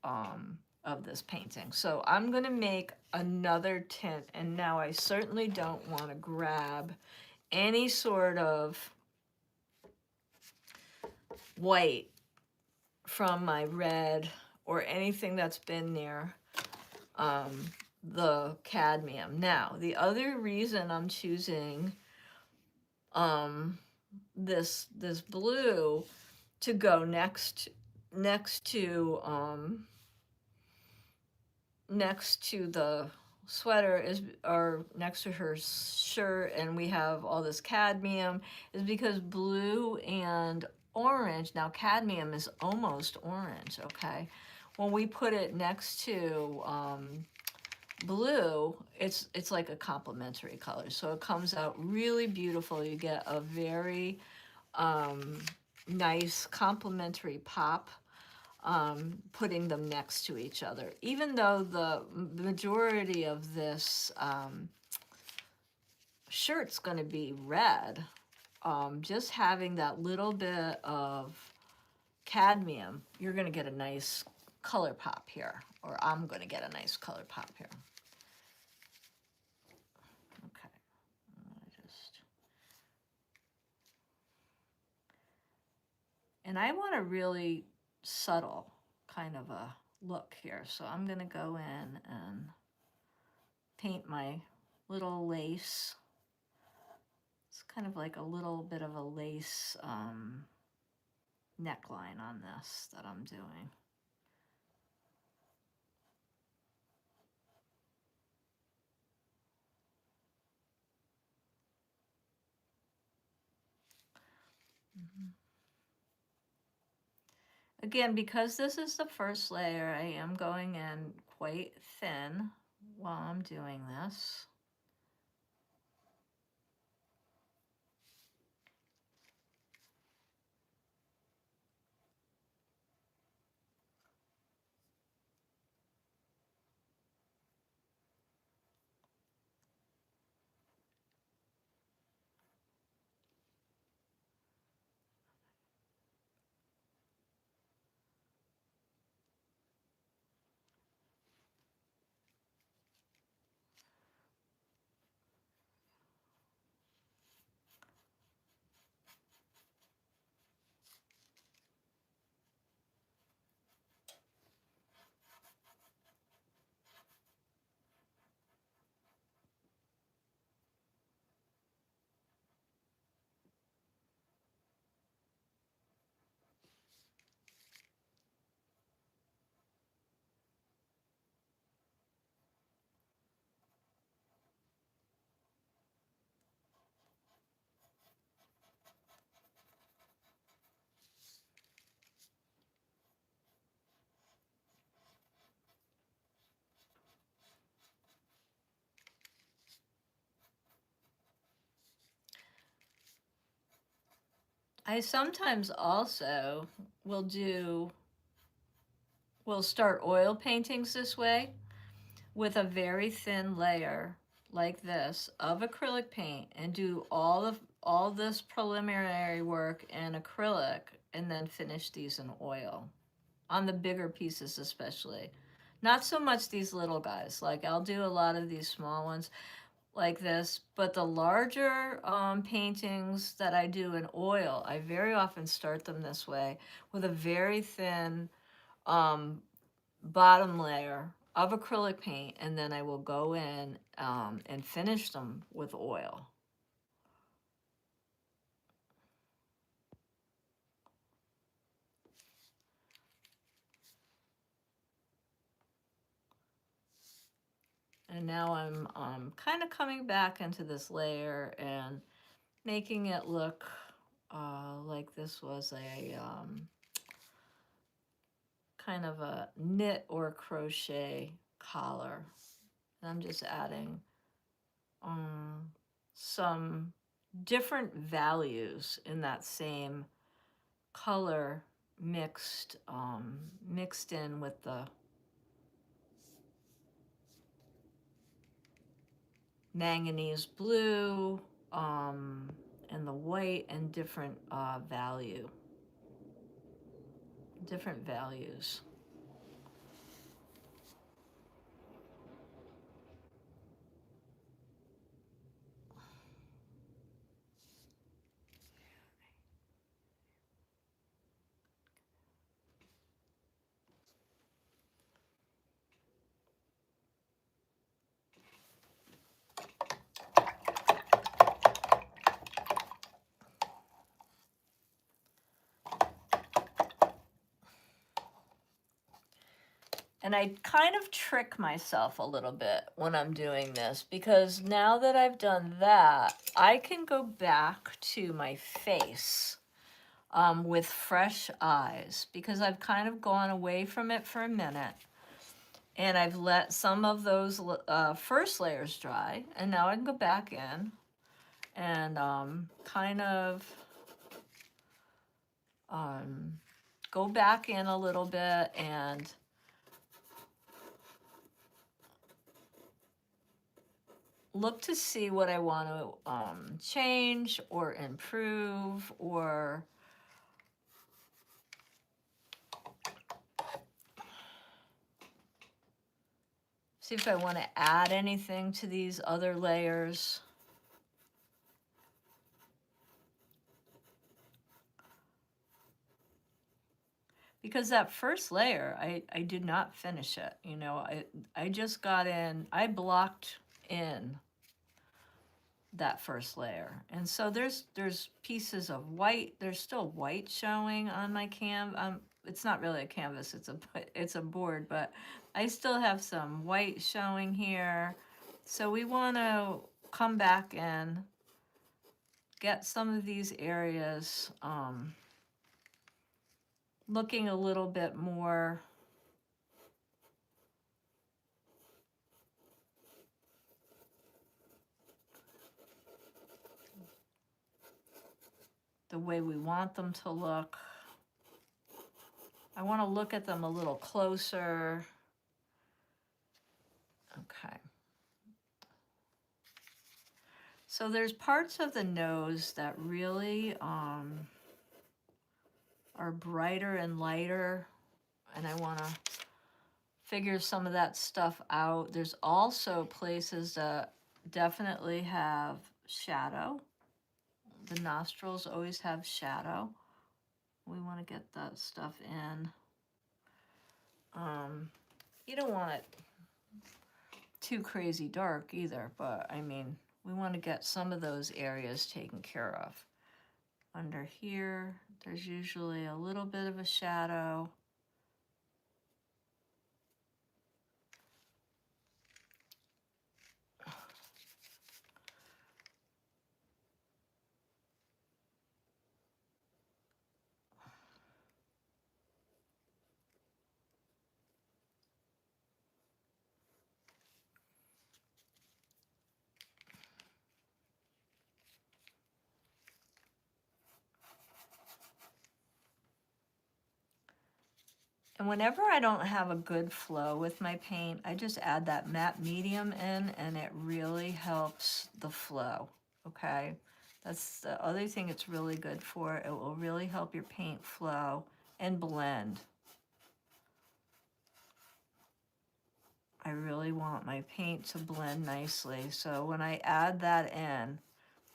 of this painting. So I'm going to make another tint, and now I certainly don't want to grab any sort of white from my red or anything that's been near the cadmium. Now, the other reason I'm choosing this blue to go next to the sweater is, or next to her shirt, and we have all this cadmium, is because blue and orange, now cadmium is almost orange, okay? When we put it next to blue, it's like a complementary color, so it comes out really beautiful. You get a very nice complementary pop putting them next to each other. Even though the majority of this shirt's going to be red, just having that little bit of cadmium, you're going to get a nice color pop here, or I'm going to get a nice color pop here. Okay, and I want a really subtle kind of a look here. So I'm gonna go in and paint my little lace. It's kind of like a little bit of a lace neckline on this that I'm doing. Again, because this is the first layer, I am going in quite thin while I'm doing this. I sometimes also will start oil paintings this way with a very thin layer like this of acrylic paint and do all this preliminary work in acrylic and then finish these in oil on the bigger pieces especially. Not so much these little guys. Like I'll do a lot of these small ones like this, but the larger paintings that I do in oil, I very often start them this way with a very thin bottom layer of acrylic paint, and then I will go in and finish them with oil. And now I'm kind of coming back into this layer and making it look like this was a kind of a knit or crochet collar. And I'm just adding some different values in that same color mixed in with the manganese blue and the white and different different values. And I kind of trick myself a little bit when I'm doing this because now that I've done that, I can go back to my face with fresh eyes because I've kind of gone away from it for a minute and I've let some of those first layers dry, and now I can go back in and kind of go back in a little bit and look to see what I want to change or improve, or see if I want to add anything to these other layers. because that first layer, I did not finish it. You know, I just got in, I blocked in that first layer. And so there's pieces of white, there's still white showing on my it's not really a canvas, it's a board, but I still have some white showing here. So we want to come back and get some of these areas looking a little bit more the way we want them to look. I want to look at them a little closer. Okay. So there's parts of the nose that really are brighter and lighter, and I want to figure some of that stuff out. There's also places that definitely have shadow. The nostrils always have shadow. We want to get that stuff in. You don't want it too crazy dark either, but I mean, we want to get some of those areas taken care of. Under here, there's usually a little bit of a shadow. And whenever I don't have a good flow with my paint, I just add that matte medium in, and it really helps the flow, okay? That's the other thing it's really good for. It will really help your paint flow and blend. I really want my paint to blend nicely. So when I add that in,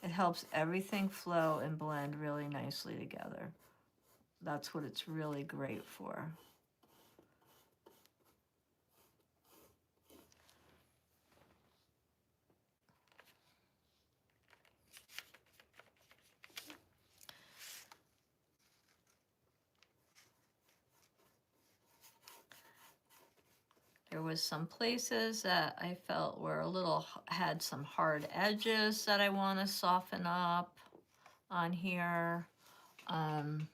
it helps everything flow and blend really nicely together. That's what it's really great for. There was some places that I felt were a little, had some hard edges that I want to soften up on here. And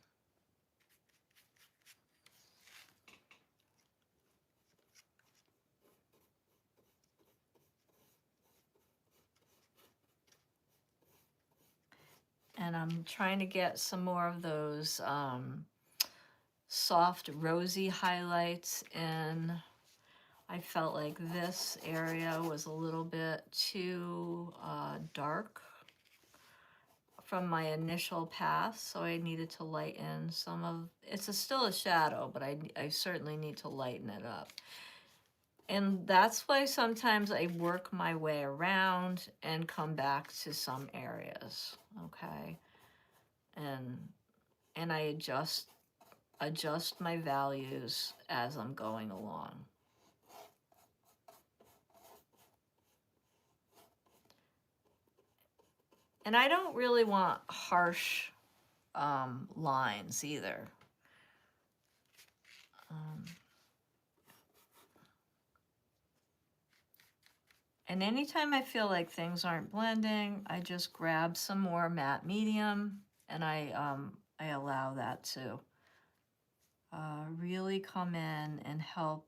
I'm trying to get some more of those soft rosy highlights in. I felt like this area was a little bit too dark from my initial pass, so I needed to lighten some of, still a shadow, but I certainly need to lighten it up. And that's why sometimes I work my way around and come back to some areas, okay? And I adjust my values as I'm going along. And I don't really want harsh lines either. And anytime I feel like things aren't blending, I just grab some more matte medium, and I allow that to really come in and help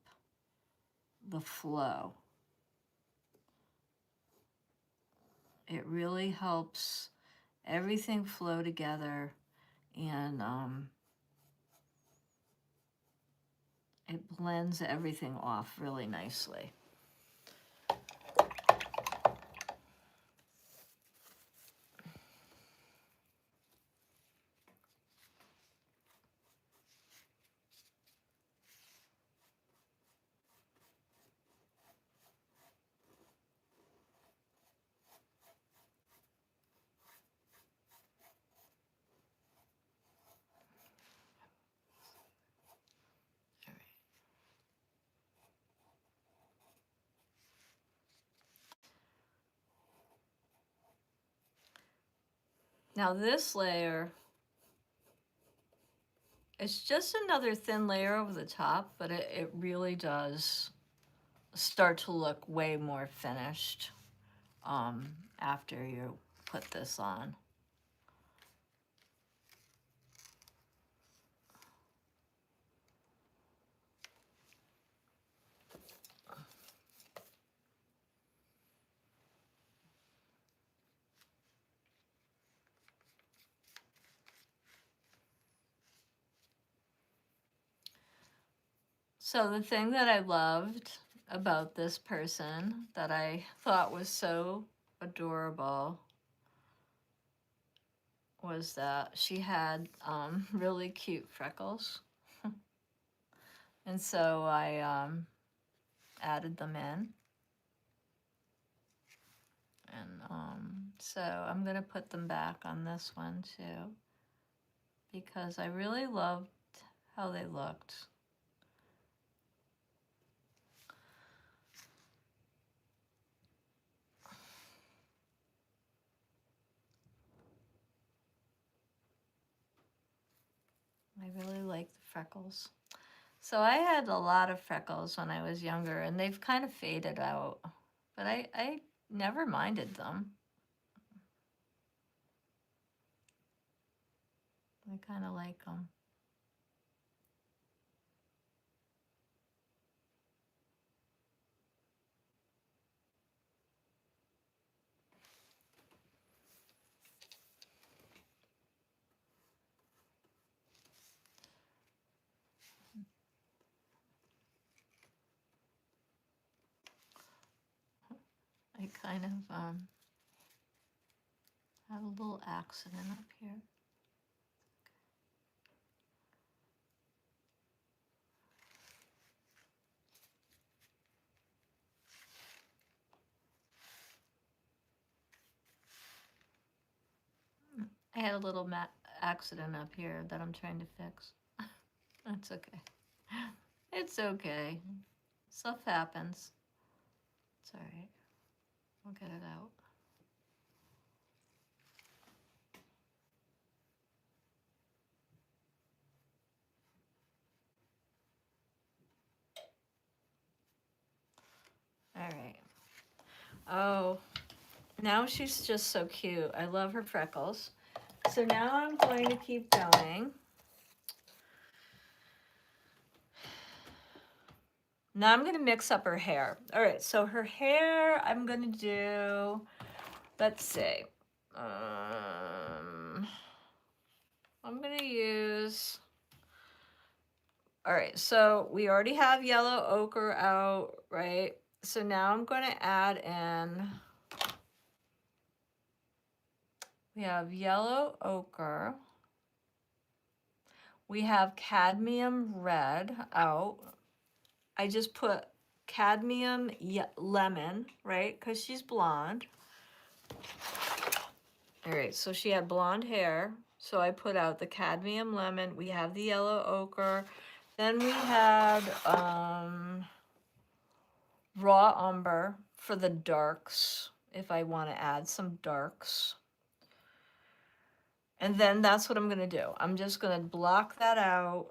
the flow. It really helps everything flow together, and it blends everything off really nicely. Now this layer, it's just another thin layer over the top, but it really does start to look way more finished after you put this on. So the thing that I loved about this person that I thought was so adorable was that she had really cute freckles. And so I added them in. And so I'm going to put them back on this one too, because I really loved how they looked. I really like the freckles. So I had a lot of freckles when I was younger, and they've kind of faded out, but I never minded them. I kind of like them. I kind of have a little accident up here. I had a little accident up here that I'm trying to fix. That's okay. It's okay. Stuff happens. It's all right. We'll get it out. All right. Oh, now she's just so cute. I love her freckles. So now I'm going to keep going. Now I'm going to mix up her hair. All right, so her hair I'm going to do, let's see. I'm going to use, all right, so we already have yellow ochre out, right? So now I'm going to add in, we have yellow ochre. We have cadmium red out. I just put cadmium lemon, right? Because she's blonde. All right, so she had blonde hair. So I put out the cadmium lemon. We have the yellow ochre. Then we had raw umber for the darks, if I want to add some darks. And then that's what I'm going to do. I'm just going to block that out.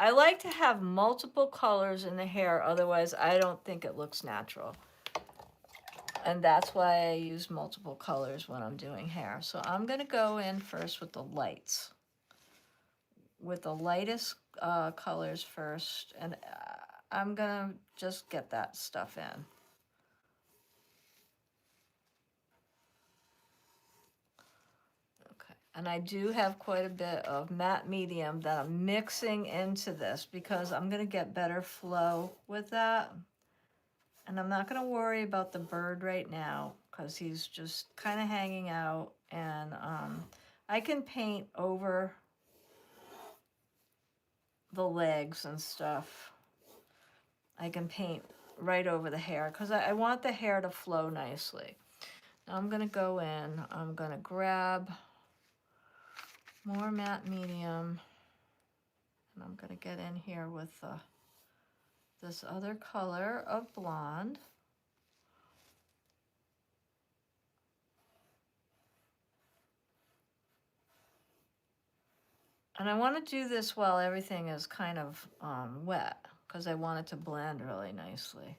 I like to have multiple colors in the hair, otherwise I don't think it looks natural. And that's why I use multiple colors when I'm doing hair. So I'm gonna go in first with the lights. With the lightest colors first, and I'm gonna just get that stuff in. And I do have quite a bit of matte medium that I'm mixing into this because I'm going to get better flow with that. And I'm not going to worry about the bird right now because he's just kind of hanging out. And I can paint over the legs and stuff. I can paint right over the hair because I want the hair to flow nicely. Now I'm going to go in. I'm going to grab more matte medium. And I'm going to get in here with this other color of blonde. And I want to do this while everything is kind of wet, because I want it to blend really nicely.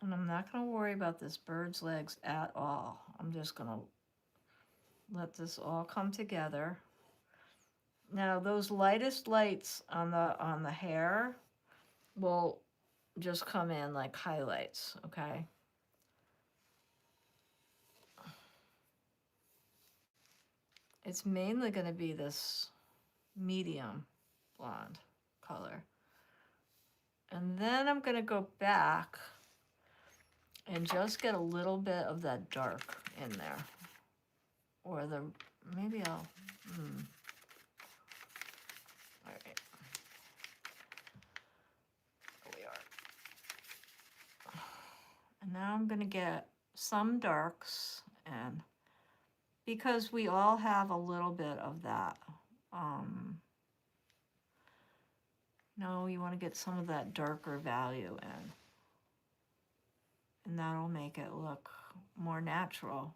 And I'm not going to worry about this bird's legs at all. I'm just going to let this all come together. Now those lightest lights on the hair will just come in like highlights, okay? It's mainly going to be this medium blonde color. And then I'm going to go back and just get a little bit of that dark in there. Or maybe I'll, all right. There we are. And now I'm going to get some darks, and because we all have a little bit of that, no, you want to get some of that darker value in, and that'll make it look more natural.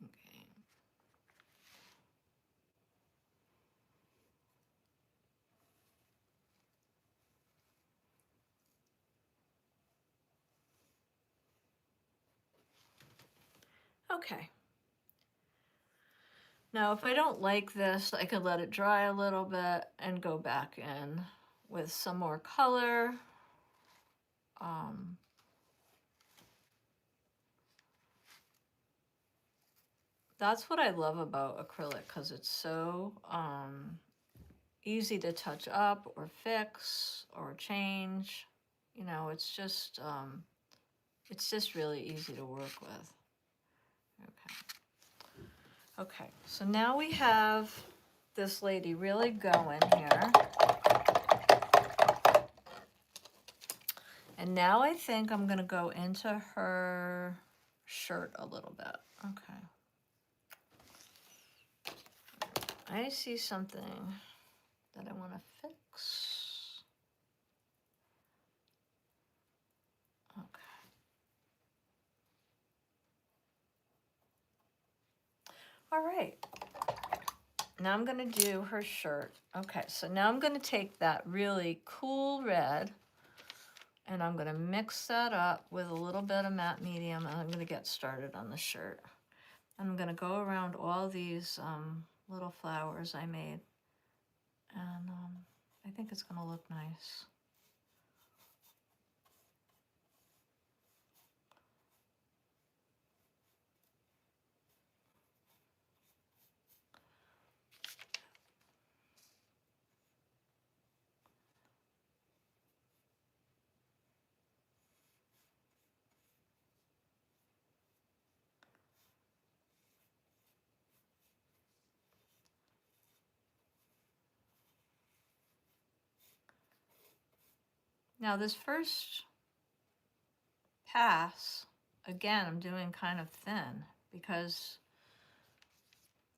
Okay. Okay. Now, if I don't like this, I could let it dry a little bit and go back in with some more color. That's what I love about acrylic, because it's so easy to touch up or fix or change. You know, it's just really easy to work with. Okay. Okay, so now we have this lady really going here. And now I think I'm gonna go into her shirt a little bit. Okay. I see something that I wanna fix. Okay. All right. Now I'm gonna do her shirt. Okay, so now I'm gonna take that really cool red and I'm gonna mix that up with a little bit of matte medium, and I'm gonna get started on the shirt. I'm gonna go around all these little flowers I made, and I think it's gonna look nice. Now this first pass, again, I'm doing kind of thin because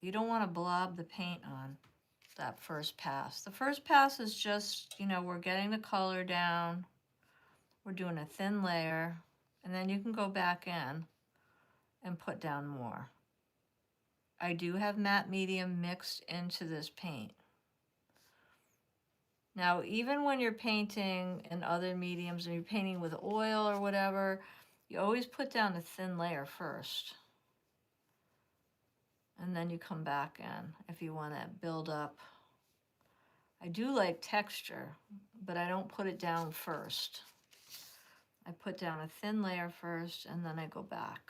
you don't want to blob the paint on that first pass. The first pass is just, you know, we're getting the color down, we're doing a thin layer, and then you can go back in and put down more. I do have matte medium mixed into this paint. Now, even when you're painting in other mediums and you're painting with oil or whatever, you always put down a thin layer first. And then you come back in if you want to build up. I do like texture, but I don't put it down first. I put down a thin layer first, and then I go back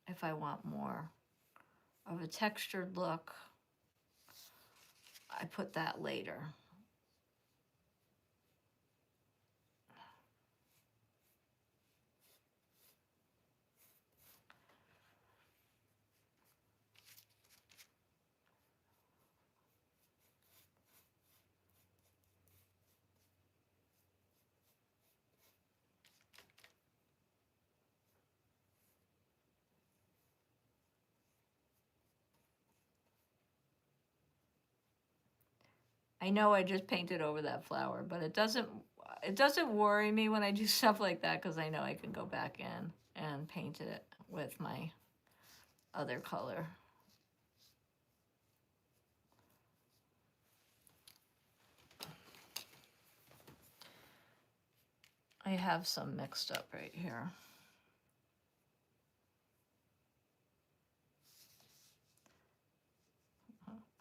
if I want more of a textured look. I put that later. I know I just painted over that flower, but it doesn't worry me when I do stuff like that because I know I can go back in and paint it with my other color. I have some mixed up right here.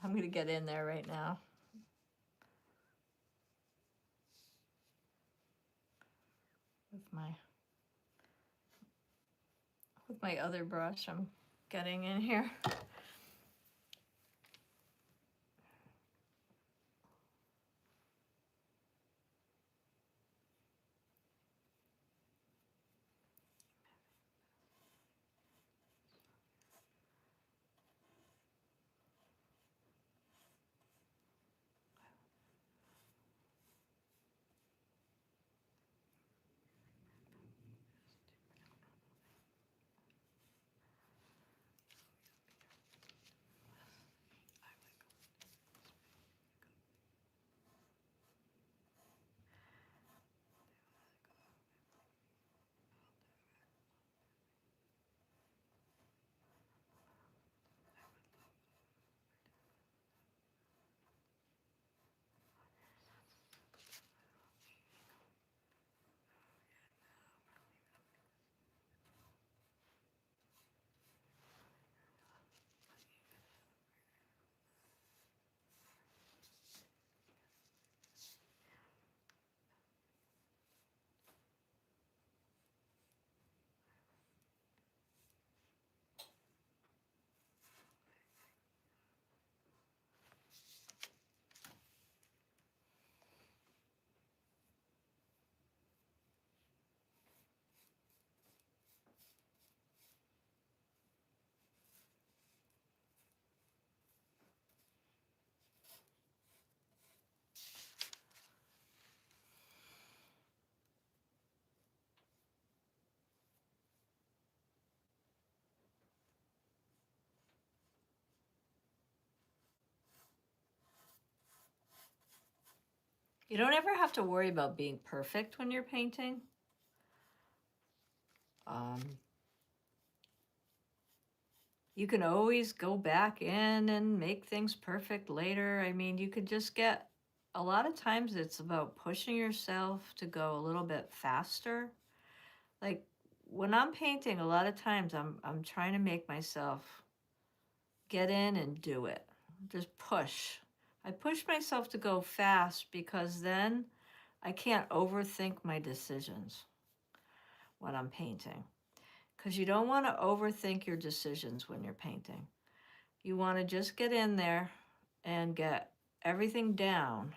I'm going to get in there right now. With my other brush, I'm getting in here. You don't ever have to worry about being perfect when you're painting. You can always go back in and make things perfect later. I mean, you could just get, a lot of times it's about pushing yourself to go a little bit faster. Like when I'm painting, a lot of times I'm trying to make myself get in and do it. Just push. I push myself to go fast because then I can't overthink my decisions when I'm painting. Because you don't want to overthink your decisions when you're painting. You want to just get in there and get everything down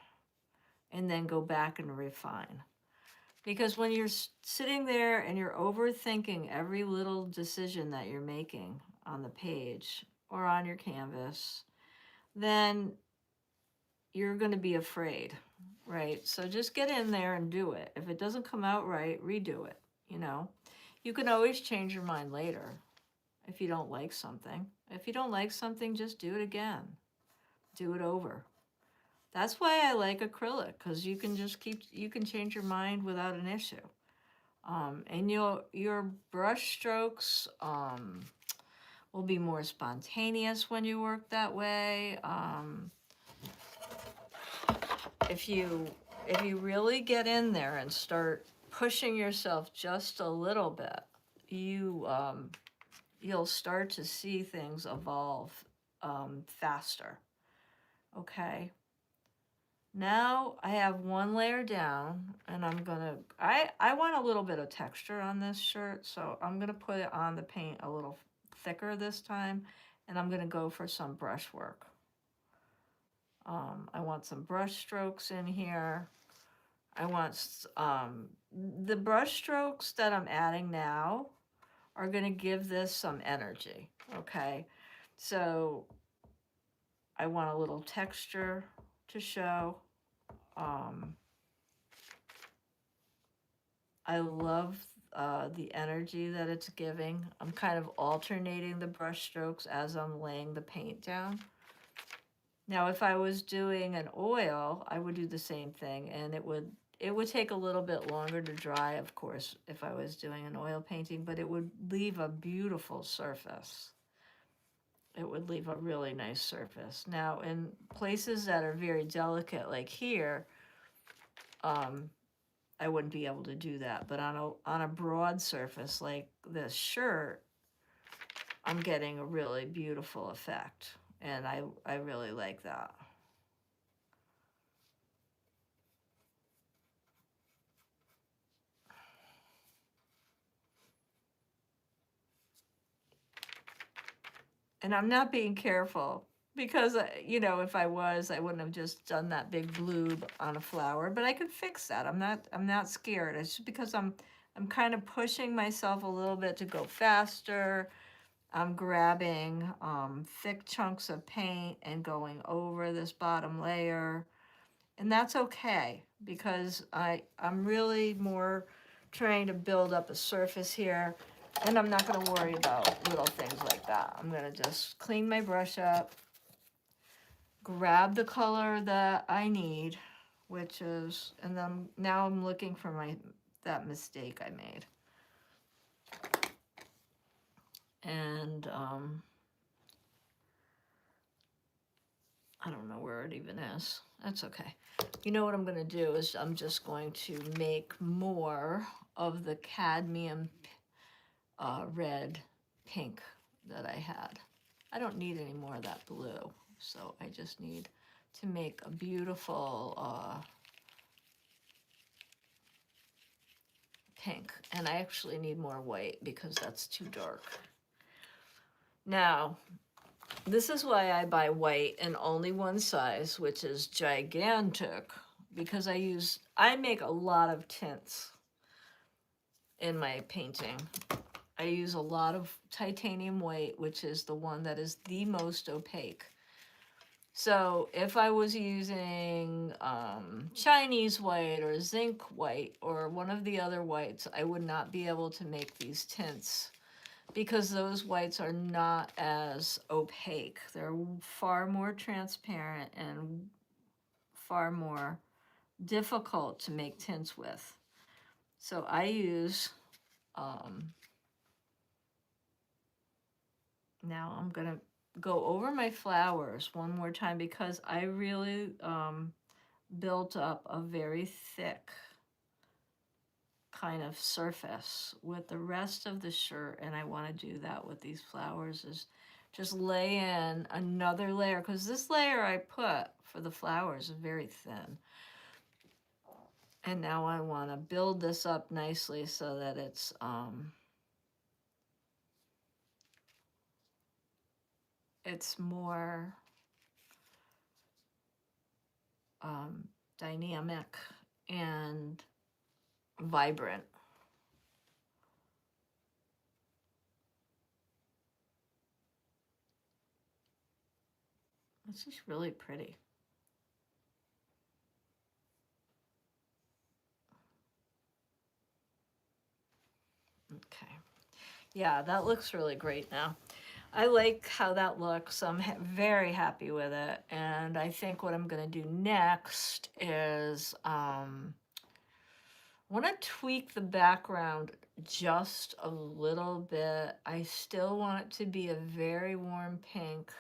and then go back and refine. Because when you're sitting there and you're overthinking every little decision that you're making on the page or on your canvas, then you're going to be afraid, right? So just get in there and do it. If it doesn't come out right, redo it, you know. You can always change your mind later if you don't like something. If you don't like something, just do it again. Do it over. That's why I like acrylic, because you can just you can change your mind without an issue. And your brush strokes will be more spontaneous when you work that way. If you really get in there and start pushing yourself just a little bit, you'll start to see things evolve faster. Okay. Now I have one layer down, and I want a little bit of texture on this shirt, so I'm gonna put it on the paint a little thicker this time, and I'm gonna go for some brush work. I want some brush strokes in here. I want the brush strokes that I'm adding now are gonna give this some energy, okay? So I want a little texture to show. I love the energy that it's giving. I'm kind of alternating the brush strokes as I'm laying the paint down. Now, if I was doing an oil, I would do the same thing, and it would take a little bit longer to dry, of course, if I was doing an oil painting, but it would leave a beautiful surface. It would leave a really nice surface. Now, in places that are very delicate, like here, I wouldn't be able to do that. But on a broad surface like this shirt, I'm getting a really beautiful effect, and I really like that. And I'm not being careful because, you know, if I was, I wouldn't have just done that big bloob on a flower, but I could fix that. I'm not scared. It's just because I'm kind of pushing myself a little bit to go faster. I'm grabbing thick chunks of paint and going over this bottom layer. And that's okay because I'm really more trying to build up a surface here, and I'm not going to worry about little things like that. I'm going to just clean my brush up, grab the color that I need, which is, and then now I'm looking for that mistake I made. And I don't know where it even is. That's okay. You know what I'm going to do is I'm just going to make more of the cadmium red pink that I had. I don't need any more of that blue, so I just need to make a beautiful pink. And I actually need more white because that's too dark. Now, this is why I buy white in only one size, which is gigantic, because I make a lot of tints in my painting. I use a lot of titanium white, which is the one that is the most opaque. So if I was using Chinese white or zinc white or one of the other whites, I would not be able to make these tints because those whites are not as opaque. They're far more transparent and far more difficult to make tints with. So I use, now I'm gonna go over my flowers one more time because I really built up a very thick kind of surface with the rest of the shirt, and I want to do that with these flowers, is just lay in another layer, because this layer I put for the flowers is very thin. And now I want to build this up nicely so that it's more dynamic and vibrant. It's just really pretty. Okay. Yeah, that looks really great now. I like how that looks. I'm very happy with it. And I think what I'm going to do next is I want to tweak the background just a little bit. I still want it to be a very warm pink,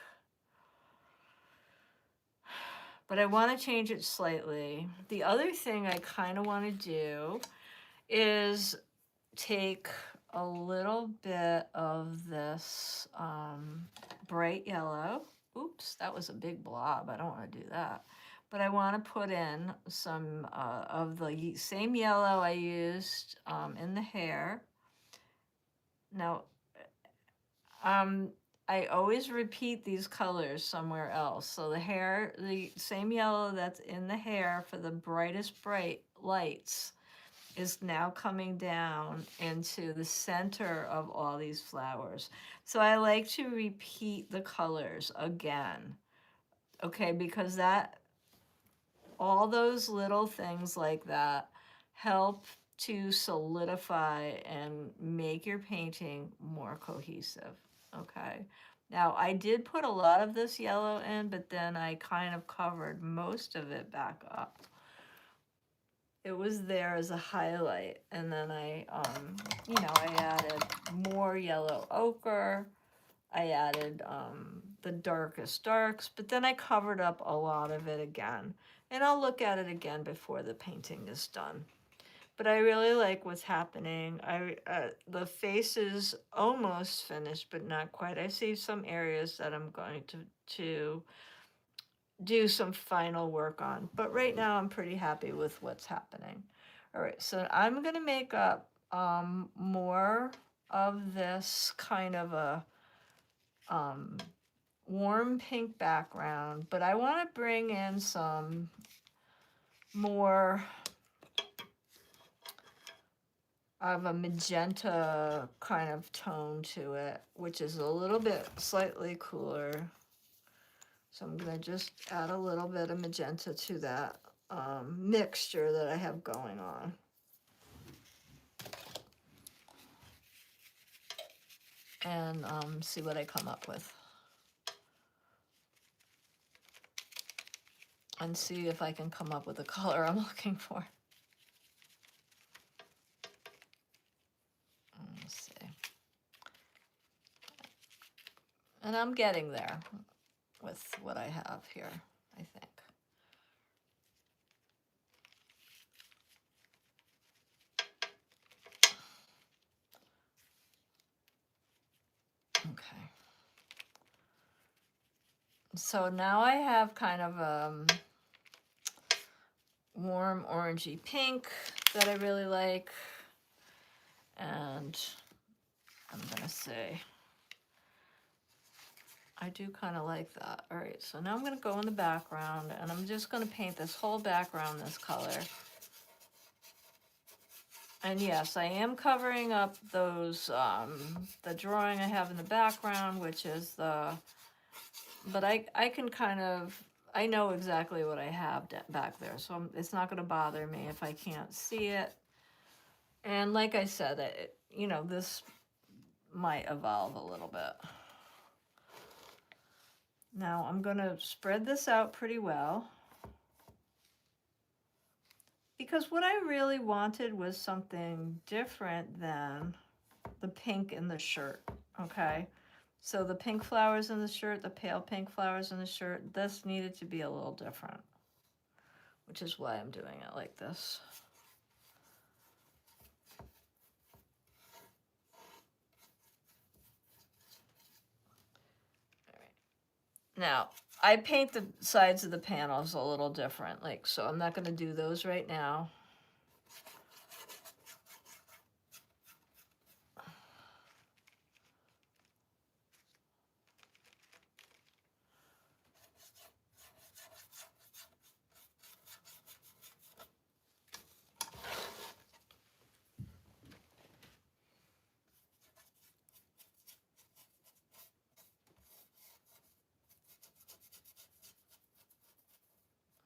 but I want to change it slightly. The other thing I kind of want to do is take a little bit of this bright yellow. Oops, that was a big blob. I don't want to do that. But I want to put in some of the same yellow I used in the hair. Now, I always repeat these colors somewhere else. So the same yellow that's in the hair for the brightest bright lights is now coming down into the center of all these flowers. So I like to repeat the colors again, okay, because all those little things like that help to solidify and make your painting more cohesive, okay? Now, I did put a lot of this yellow in, but then I kind of covered most of it back up. It was there as a highlight, and then I added more yellow ochre. I added the darkest darks, but then I covered up a lot of it again. And I'll look at it again before the painting is done. But I really like what's happening. The face is almost finished, but not quite. I see some areas that I'm going to do some final work on. But right now I'm pretty happy with what's happening. All right, so I'm going to make up more of this kind of a warm pink background, but I want to bring in some more of a magenta kind of tone to it, which is a little bit slightly cooler. So I'm going to just add a little bit of magenta to that mixture that I have going on. And see what I come up with. And see if I can come up with the color I'm looking for. Let's see. And I'm getting there with what I have here, I think. Okay. So now I have kind of warm orangey pink that I really like. And I'm gonna say, I do kind of like that. All right, so now I'm gonna go in the background and I'm just gonna paint this whole background this color. And yes, I am covering up those, the drawing I have in the background, which is but I can kind of, I know exactly what I have back there, so it's not going to bother me if I can't see it. And like I said, this might evolve a little bit. Now I'm going to spread this out pretty well, because what I really wanted was something different than the pink in the shirt, okay? So the pink flowers in the shirt, the pale pink flowers in the shirt, this needed to be a little different, which is why I'm doing it like this. All right. Now, I paint the sides of the panels a little different, so I'm not going to do those right now.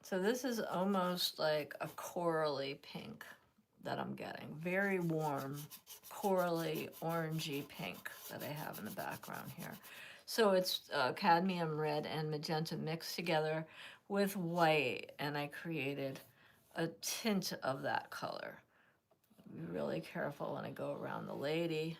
So this is almost like a corally pink that I'm getting. Very warm, corally, orangey pink that I have in the background here. So it's cadmium red and magenta mixed together with white, and I created a tint of that color. Be really careful when I go around the lady.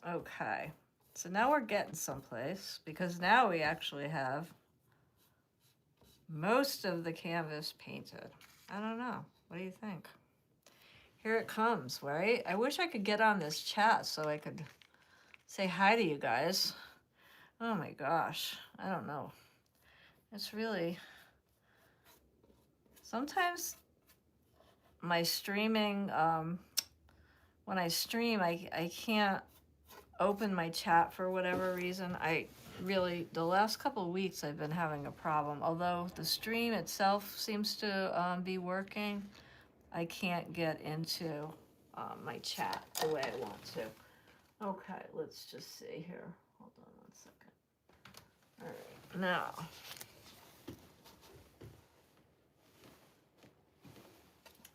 Okay, so now we're getting someplace because now we actually have most of the canvas painted. I don't know. What do you think? Here it comes, right? I wish I could get on this chat so I could say hi to you guys. Oh my gosh, I don't know. It's really, sometimes my streaming, when I stream, I can't open my chat for whatever reason. I really, the last couple of weeks I've been having a problem. Although the stream itself seems to be working, I can't get into my chat the way I want to. Okay, let's just see here. Hold on 1 second. All right, now.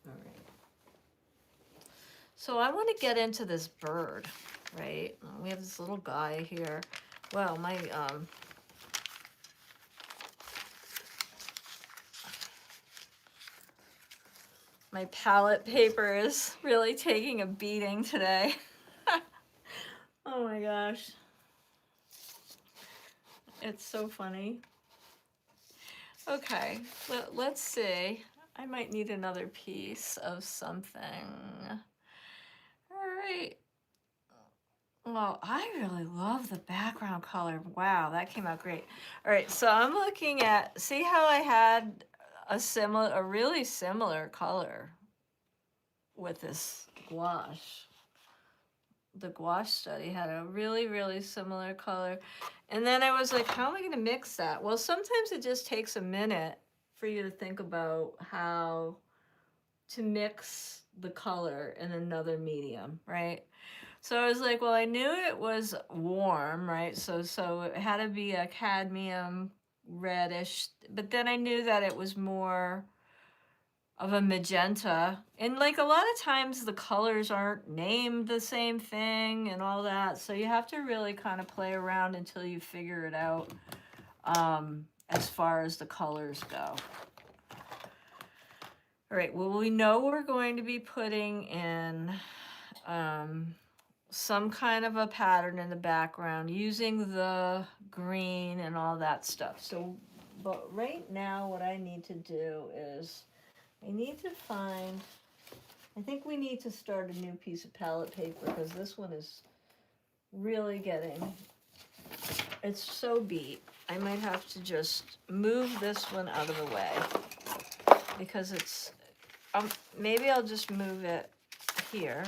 All right. So I want to get into this bird, right? We have this little guy here. Well, my palette paper is really taking a beating today. Oh my gosh. It's so funny. Okay, let's see. I might need another piece of something. All right. Well, I really love the background color. Wow, that came out great. All right, so I'm looking at, see how I had a really similar color with this gouache. The gouache study had a really, really similar color. And then I was like, how am I going to mix that? Well, sometimes it just takes a minute for you to think about how to mix the color in another medium, right? So I was like, well, I knew it was warm, right? So it had to be a cadmium reddish, but then I knew that it was more of a magenta. And like a lot of times the colors aren't named the same thing and all that. So you have to really kind of play around until you figure it out as far as the colors go. All right, well, we know we're going to be putting in some kind of a pattern in the background using the green and all that stuff. So, but right now what I need to do is I need to find, I think we need to start a new piece of palette paper because this one is really getting, it's so beat. I might have to just move this one out of the way because it's, maybe I'll just move it here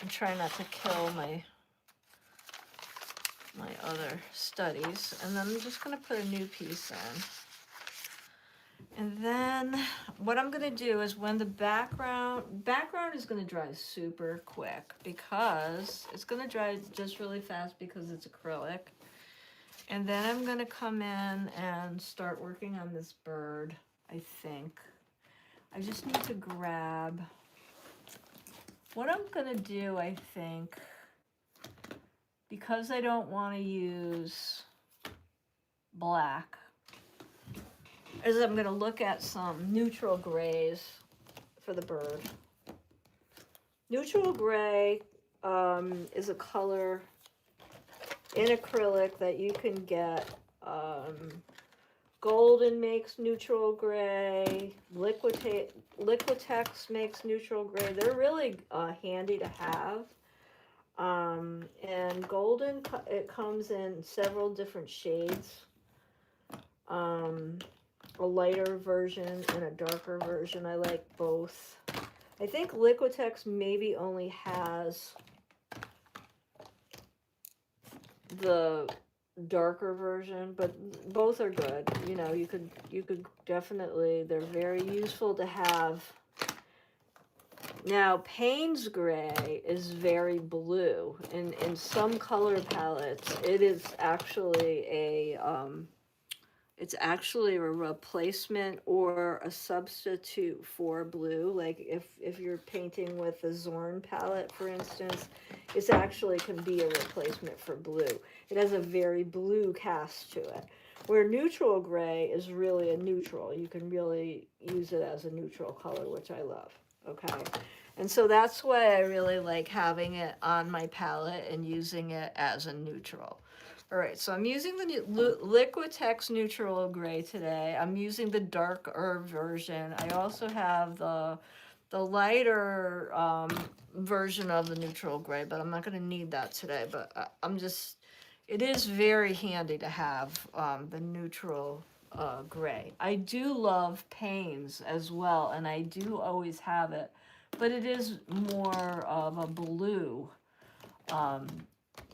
and try not to kill my other studies. And then I'm just gonna put a new piece in. And then what I'm gonna do is when the background is gonna dry super quick because it's gonna dry just really fast because it's acrylic. And then I'm gonna come in and start working on this bird, I think. I just need to grab, what I'm gonna do, I think, because I don't wanna use black, is I'm gonna look at some neutral grays for the bird. Neutral gray is a color in acrylic that you can get. Golden makes neutral gray. Liquitex makes neutral gray. They're really handy to have. And golden, it comes in several different shades. A lighter version and a darker version. I like both. I think Liquitex maybe only has the darker version, but both are good. You know, you could definitely, they're very useful to have. Now, Payne's Gray is very blue. In some color palettes, it is actually it's actually a replacement or a substitute for blue. Like if you're painting with the Zorn palette, for instance, it actually can be a replacement for blue. It has a very blue cast to it. Where neutral gray is really a neutral. You can really use it as a neutral color, which I love. Okay. And so that's why I really like having it on my palette and using it as a neutral. All right, so I'm using the Liquitex Neutral Gray today. I'm using the darker version. I also have the lighter version of the neutral gray, but I'm not going to need that today. But I'm just, it is very handy to have the neutral gray. I do love Payne's as well, and I do always have it, but it is more of a blue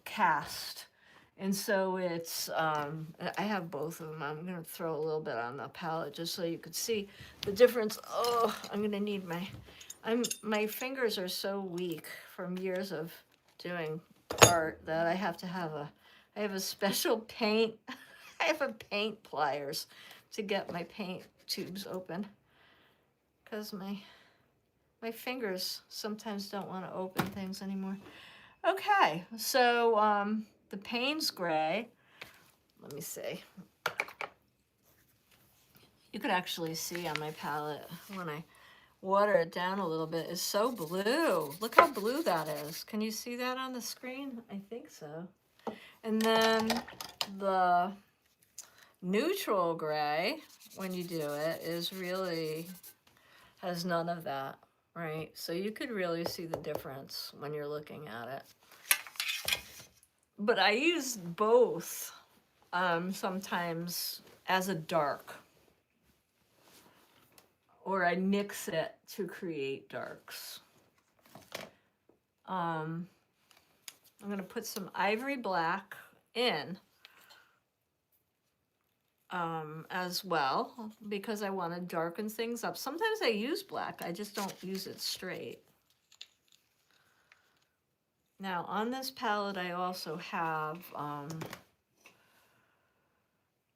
cast. And so it's, I have both of them. I'm going to throw a little bit on the palette just so you could see the difference. Oh, I'm going to need my fingers are so weak from years of doing art that I have to have I have a special paint, I have a paint pliers to get my paint tubes open because my fingers sometimes don't want to open things anymore. Okay, so the Payne's Gray, let me see. You could actually see on my palette when I water it down a little bit, is so blue. Look how blue that is. Can you see that on the screen? I think so. And then the neutral gray, when you do it, is really, has none of that, right? So you could really see the difference when you're looking at it. But I use both sometimes as a dark, or I mix it to create darks. I'm going to put some ivory black in as well because I want to darken things up. Sometimes I use black, I just don't use it straight. Now on this palette I also have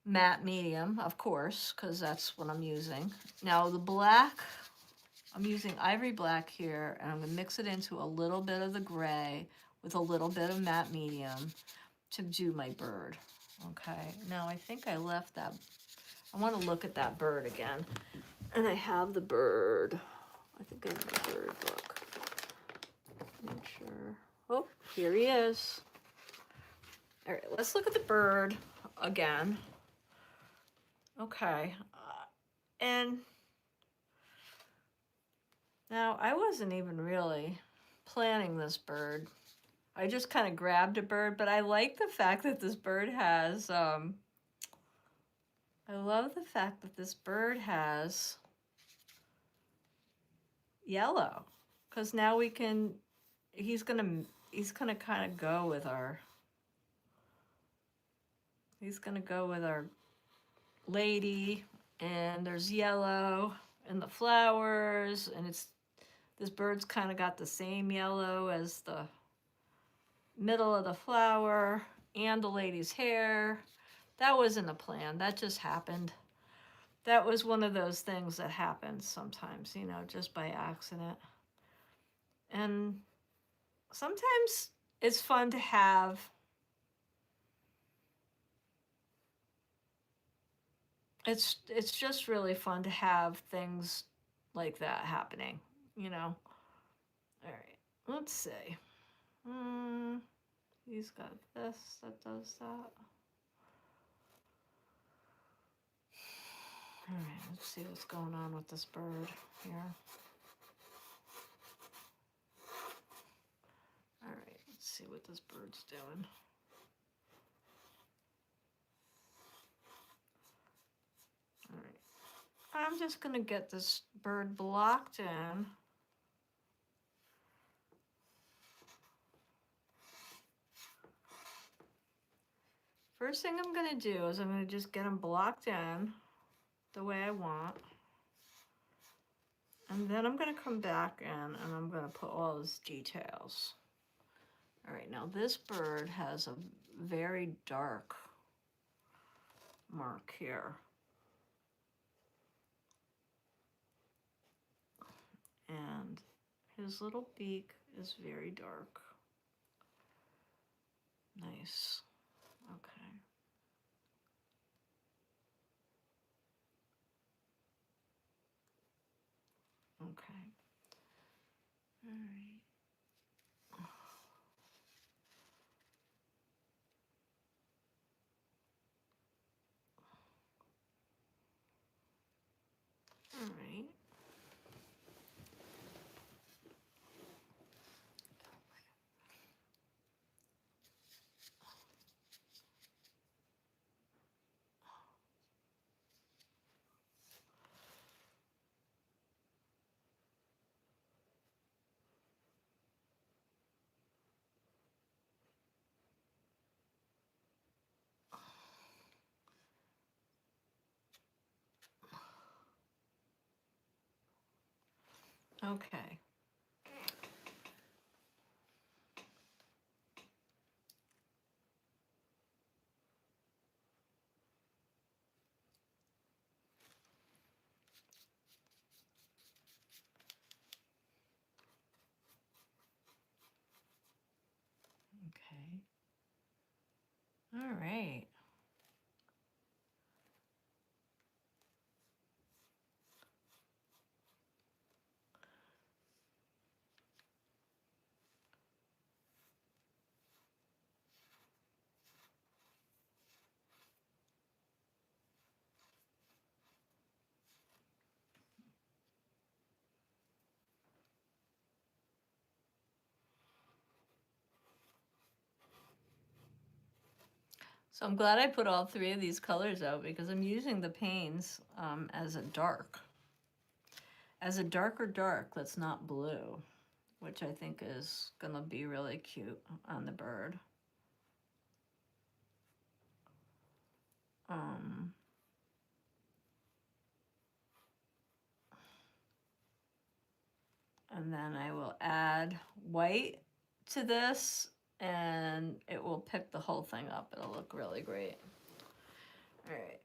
matte medium, of course, because that's what I'm using. Now the black, I'm using ivory black here, and I'm going to mix it into a little bit of the gray with a little bit of matte medium to do my bird. Okay, now I think I left that. I want to look at that bird again. And I have the bird. I think I have the bird book. Not sure. Oh, here he is. All right, let's look at the bird again. Okay. And now I wasn't even really planning this bird. I just kind of grabbed a bird, but I like the fact that this bird has, I love the fact that this bird has yellow, because now we can, he's gonna kind of go with our, he's gonna go with our lady, and there's yellow in the flowers, and it's, this bird's kind of got the same yellow as the middle of the flower and the lady's hair. That wasn't a plan, that just happened. That was one of those things that happens sometimes, you know, just by accident. And sometimes it's fun to have it's just really fun to have things like that happening, you know. All right, let's see. He's got this that does that. All right, let's see what's going on with this bird here. All right, let's see what this bird's doing. All right, I'm just gonna get this bird blocked in. First thing I'm gonna do is I'm gonna just get him blocked in the way I want. And then I'm gonna come back in and I'm gonna put all his details. All right, now this bird has a very dark mark here. And his little beak is very dark. Nice, okay. All right. All right. Okay. Okay. All right. So I'm glad I put all three of these colors out because I'm using the panes as a dark. As a darker dark that's not blue, which I think is gonna be really cute on the bird. And then I will add white to this and it will pick the whole thing up. It'll look really great. All right.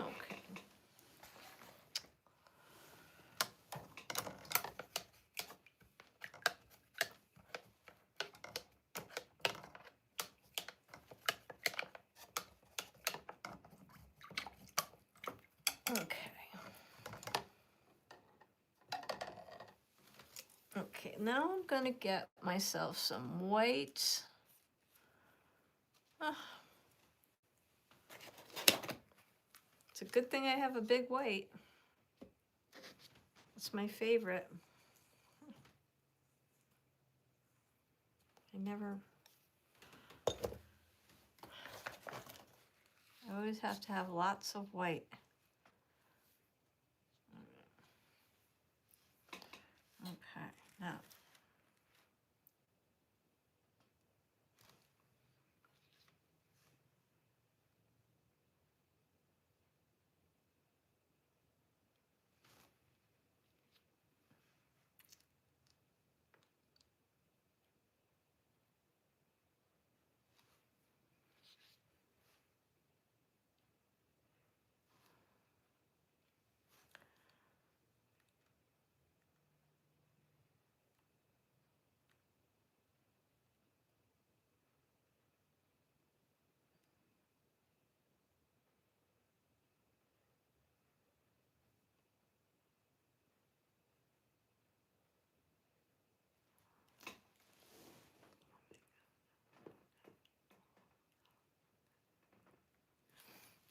Okay. Okay. Okay, now I'm gonna get myself some white. Ah, it's a good thing I have a big white. It's my favorite. I always have to have lots of white. Okay, now.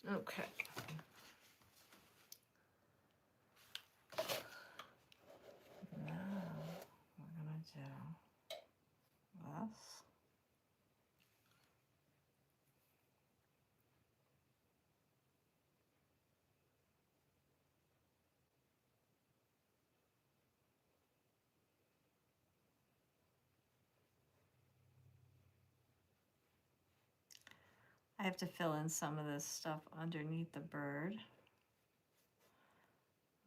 Okay. Now we're gonna do this. I have to fill in some of this stuff underneath the bird.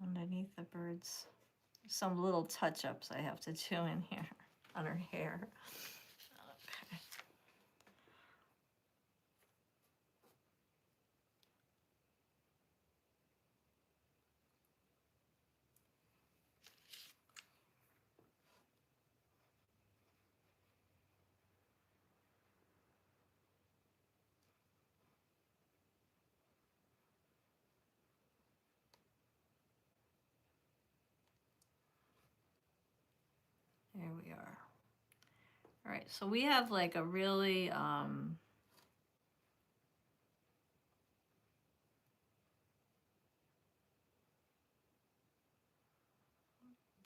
Underneath the bird's, some little touch-ups I have to do in here on her hair. Okay. All right, so we have like a really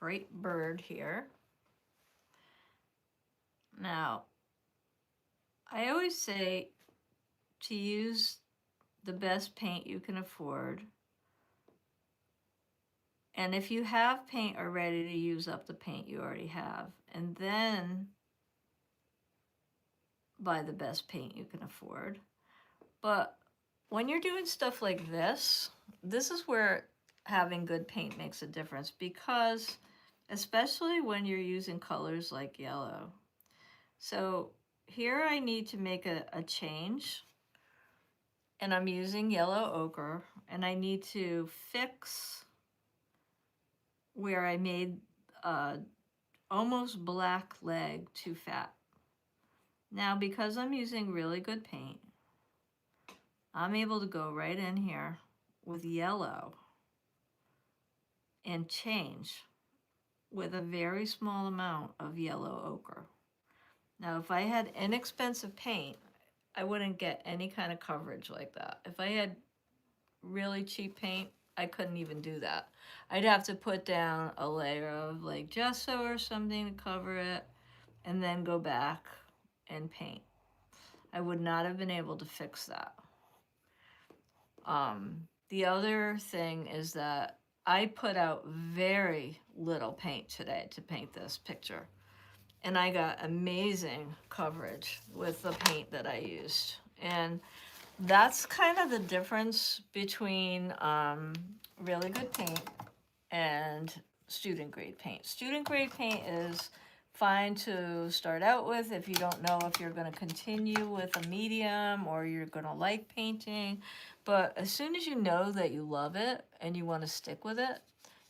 bright bird here. Now, I always say to use the best paint you can afford. And if you have paint already, to use up the paint you already have. And then buy the best paint you can afford. But when you're doing stuff like this is where having good paint makes a difference, because especially when you're using colors like yellow. So here I need to make a change, and I'm using yellow ochre, and I need to fix where I made almost black leg too fat. Now, because I'm using really good paint, I'm able to go right in here with yellow and change with a very small amount of yellow ochre. Now, if I had inexpensive paint, I wouldn't get any kind of coverage like that. If I had really cheap paint, I couldn't even do that. I'd have to put down a layer of like gesso or something to cover it and then go back and paint. I would not have been able to fix that. The other thing is that I put out very little paint today to paint this picture, and I got amazing coverage with the paint that I used. And that's kind of the difference between really good paint and student grade paint. Student grade paint is fine to start out with if you don't know if you're going to continue with a medium or you're going to like painting. But as soon as you know that you love it and you want to stick with it,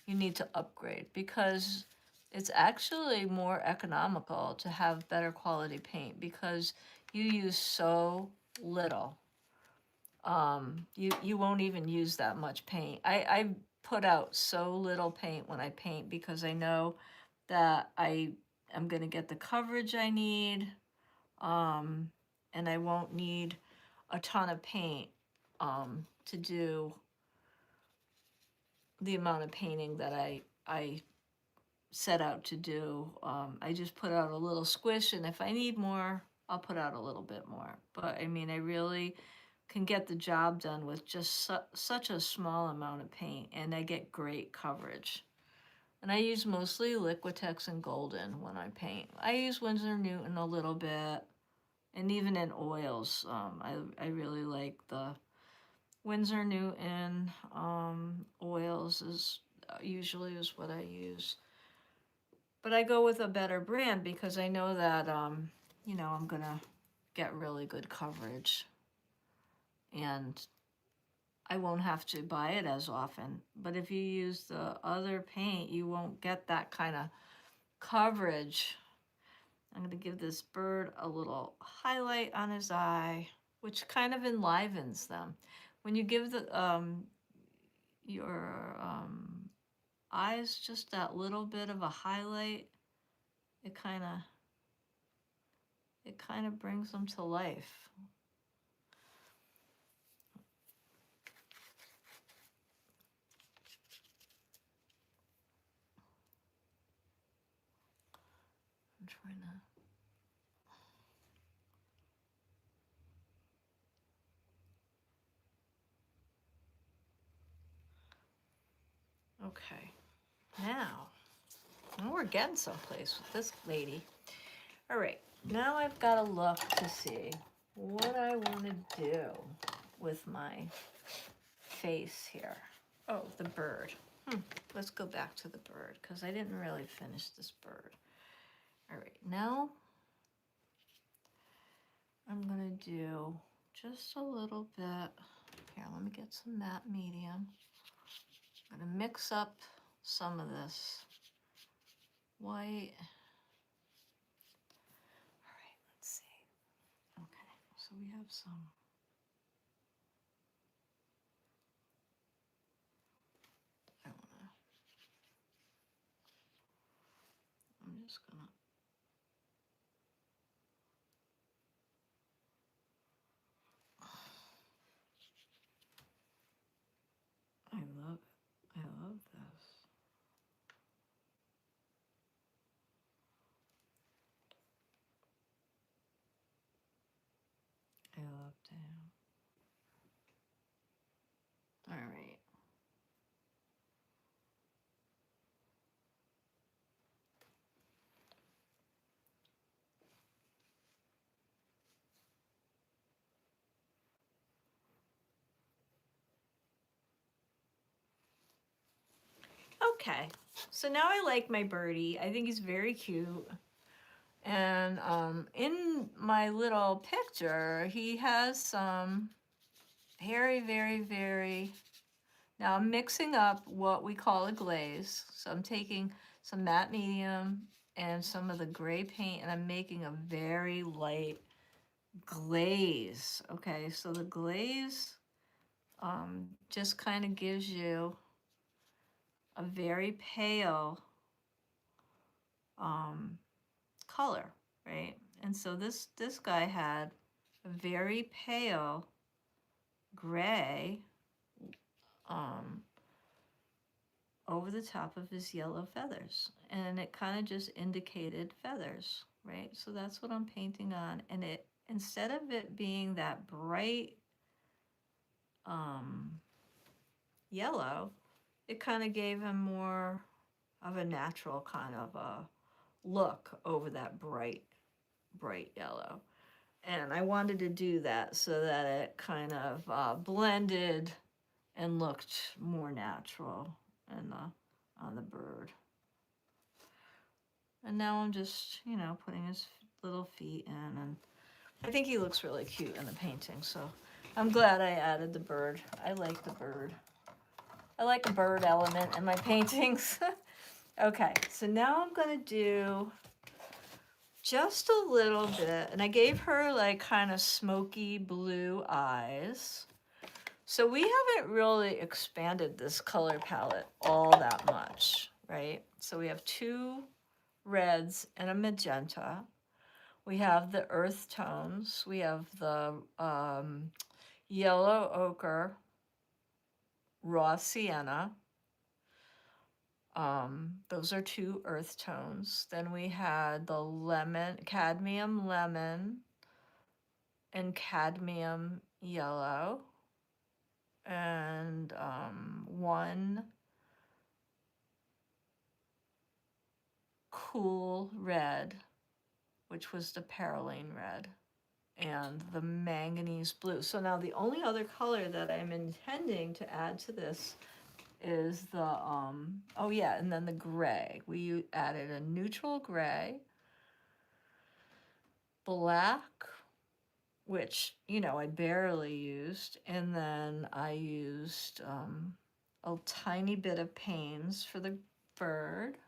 you need to upgrade, because it's actually more economical to have better quality paint because you use so little. You won't even use that much paint. I put out so little paint when I paint because I know that I am going to get the coverage I need, and I won't need a ton of paint to do the amount of painting that I set out to do. I just put out a little squish, and if I need more, I'll put out a little bit more. But I mean, I really can get the job done with just such a small amount of paint, and I get great coverage. And I use mostly Liquitex and Golden when I paint. I use Winsor Newton a little bit, and even in oils, I really like the Winsor Newton oils is usually is what I use. But I go with a better brand because I know that, you know, I'm gonna get really good coverage, and I won't have to buy it as often. But if you use the other paint, you won't get that kind of coverage. I'm gonna give this bird a little highlight on his eye, which kind of enlivens them. When you give the your eyes just that little bit of a highlight, it kind of brings them to life. I'm trying to. Okay, now we're getting someplace with this lady. All right, now I've got to look to see what I want to do with my face here. Oh, the bird. Let's go back to the bird because I didn't really finish this bird. All right, now I'm gonna do just a little bit. Here, let me get some matte medium. I'm gonna mix up some of this white. All right, let's see. Okay, so we have some. I'm just gonna Okay, so now I like my birdie. I think he's very cute. And in my little picture, he has some very, very, very... Now I'm mixing up what we call a glaze. So I'm taking some matte medium and some of the gray paint, and I'm making a very light glaze. Okay, so the glaze just kind of gives you a very pale color, right? And so this guy had a very pale gray over the top of his yellow feathers, and it kind of just indicated feathers, right? So that's what I'm painting on, and it, instead of it being that bright yellow, it kind of gave him more of a natural kind of a look over that bright yellow. And I wanted to do that so that it kind of blended and looked more natural on the bird. And now I'm just, you know, putting his little feet in, and I think he looks really cute in the painting, so I'm glad I added the bird. I like the bird. I like the bird element in my paintings. Okay, so now I'm gonna do just a little bit, and I gave her like kind of smoky blue eyes. So we haven't really expanded this color palette all that much, right? So we have 2 reds and a magenta. We have the earth tones. We have the yellow ochre, raw sienna. Those are 2 earth tones. Then we had the lemon, cadmium lemon, and cadmium yellow, and 1 cool red, which was the Paroline red, and the manganese blue. So now the only other color that I'm intending to add to this is the, oh yeah, and then the gray. We added a neutral gray, black, which, you know, I barely used, and then I used a tiny bit of Payne's for the bird.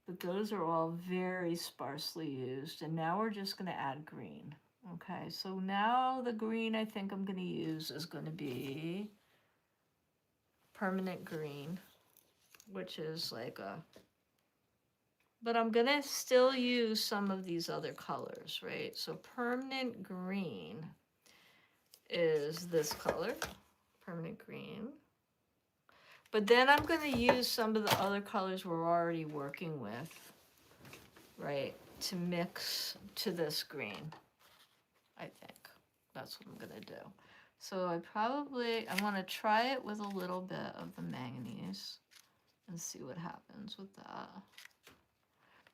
But those are all very sparsely used, and now we're just going to add green. Okay, so now the green I think I'm going to use is going to be permanent green, which is like a... But I'm going to still use some of these other colors, right? So permanent green is this color, permanent green. But then I'm going to use some of the other colors we're already working with, right, to mix to this green, I think. That's what I'm going to do. So I want to try it with a little bit of the manganese and see what happens with that.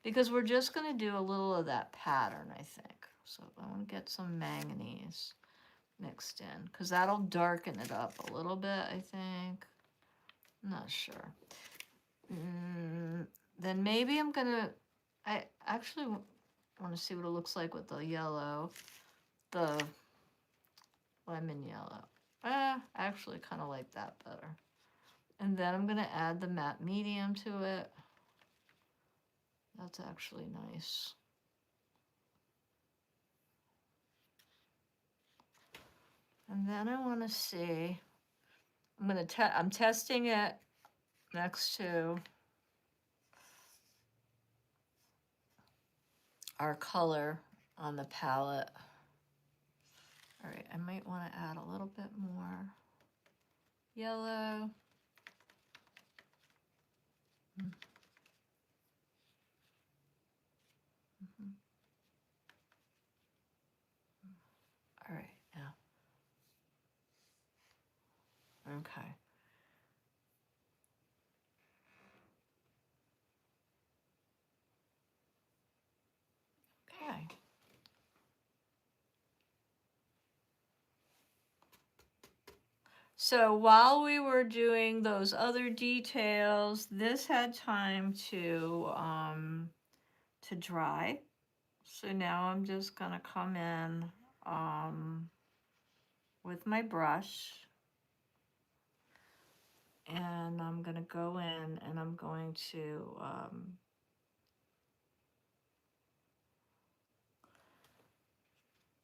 Because we're just going to do a little of that pattern, I think. So I want to get some manganese mixed in, because that'll darken it up a little bit, I think. I'm not sure. Then maybe I'm gonna, I actually want to see what it looks like with the yellow, the lemon yellow. I actually kind of like that better. And then I'm gonna add the matte medium to it. That's actually nice. And then I want to see, I'm testing it next to our color on the palette. All right, I might want to add a little bit more yellow. All right, yeah. Okay. Okay. So while we were doing those other details, this had time to dry. So now I'm just gonna come in with my brush, and I'm gonna go in and I'm going to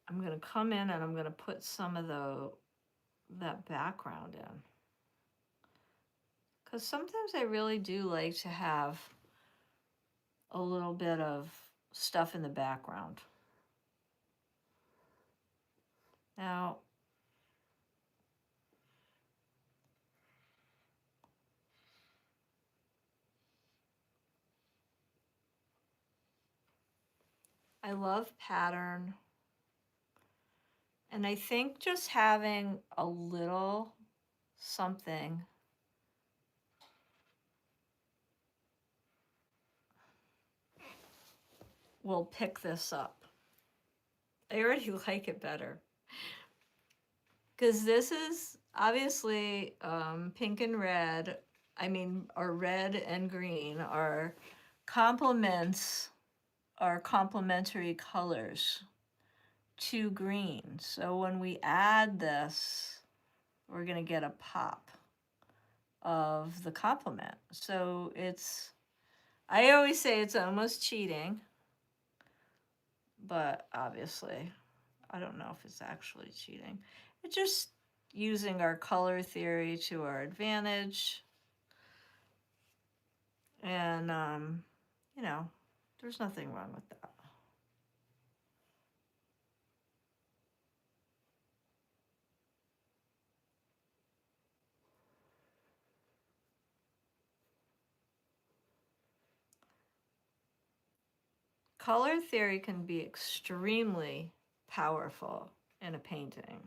I'm gonna come in and I'm gonna put some of that background in. Because sometimes I really do like to have a little bit of stuff in the background. Now, I love pattern, and I think just having a little something will pick this up. I already like it better. Because this is obviously pink and red, or red and green are complements, are complementary colors to green. So when we add this, we're going to get a pop of the complement. So I always say it's almost cheating, but obviously, I don't know if it's actually cheating. It's just using our color theory to our advantage. And, there's nothing wrong with that. Color theory can be extremely powerful in a painting.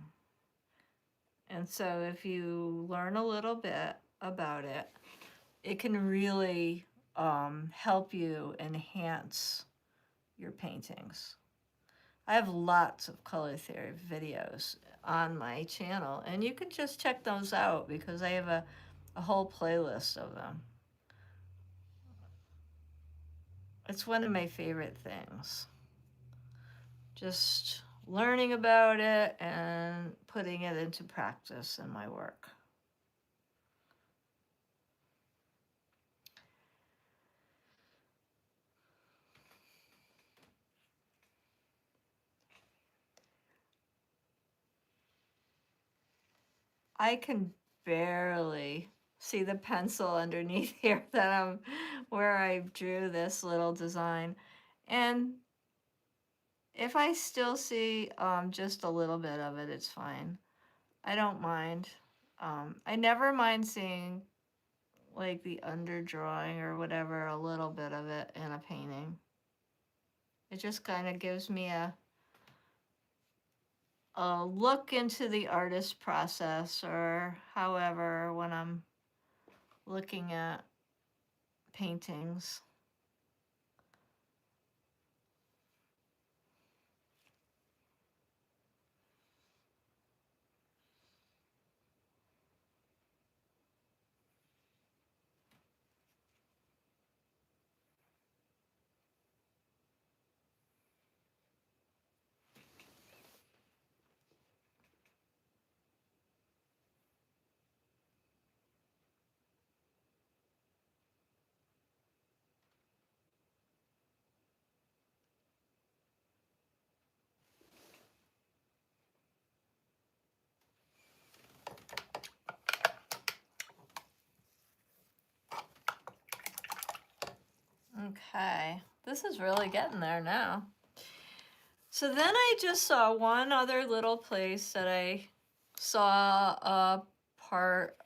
And so if you learn a little bit about it, it can really help you enhance your paintings. I have lots of color theory videos on my channel, and you can just check those out because I have a whole playlist of them. It's one of my favorite things. Just learning about it and putting it into practice in my work. I can barely see the pencil underneath here where I drew this little design. And if I still see just a little bit of it, it's fine. I don't mind. I never mind seeing like the underdrawing or whatever, a little bit of it in a painting. It just kind of gives me a look into the artist process, or however, when I'm looking at paintings. Okay, this is really getting there now. So then I just saw one other little place that I saw a part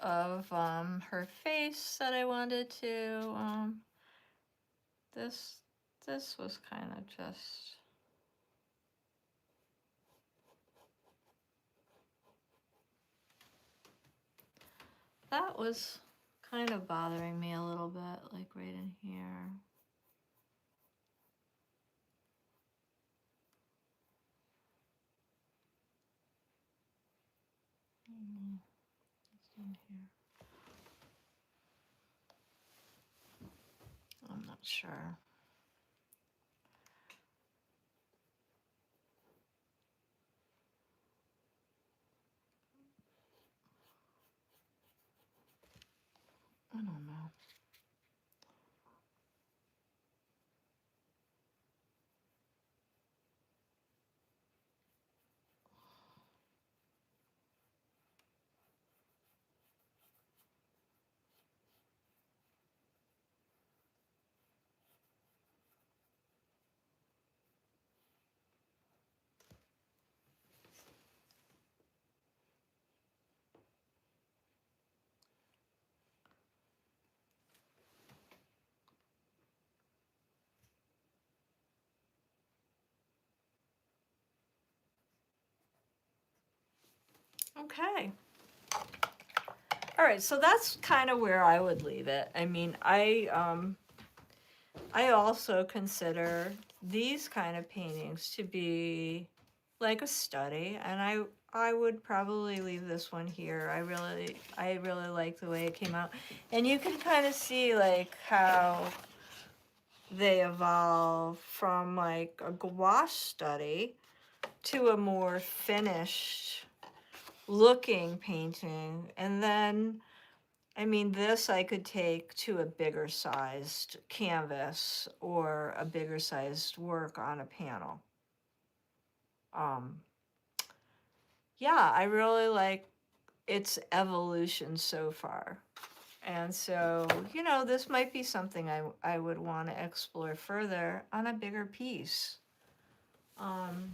of her face that I wanted to, this was kind of just, that was kind of bothering me a little bit, like right in here. Sure. I don't know. Okay. All right, so that's kind of where I would leave it. I mean, I also consider these kind of paintings to be like a study, and I would probably leave this one here. I really like the way it came out. And you can kind of see like how they evolve from like a gouache study to a more finished looking painting. And then I mean, this I could take to a bigger sized canvas or a bigger sized work on a panel. Um, yeah, I really like its evolution so far. And so, you know, this might be something I would want to explore further on a bigger piece. Let's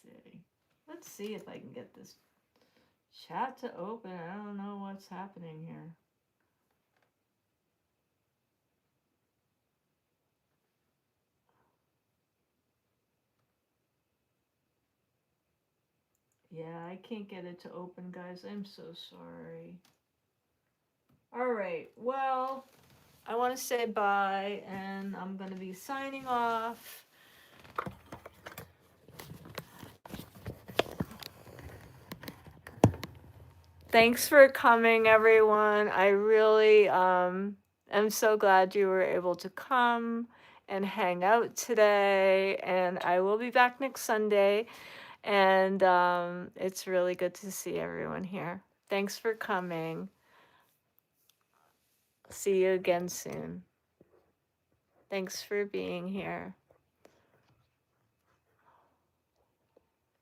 see. Let's see if I can get this chat to open. I don't know what's happening here. Yeah, I can't get it to open, guys. I'm so sorry. All right. Well, I want to say bye, and I'm going to be signing off. Thanks for coming, everyone. I really am so glad you were able to come and hang out today. And I will be back next Sunday. And it's really good to see everyone here. Thanks for coming. See you again soon. Thanks for being here.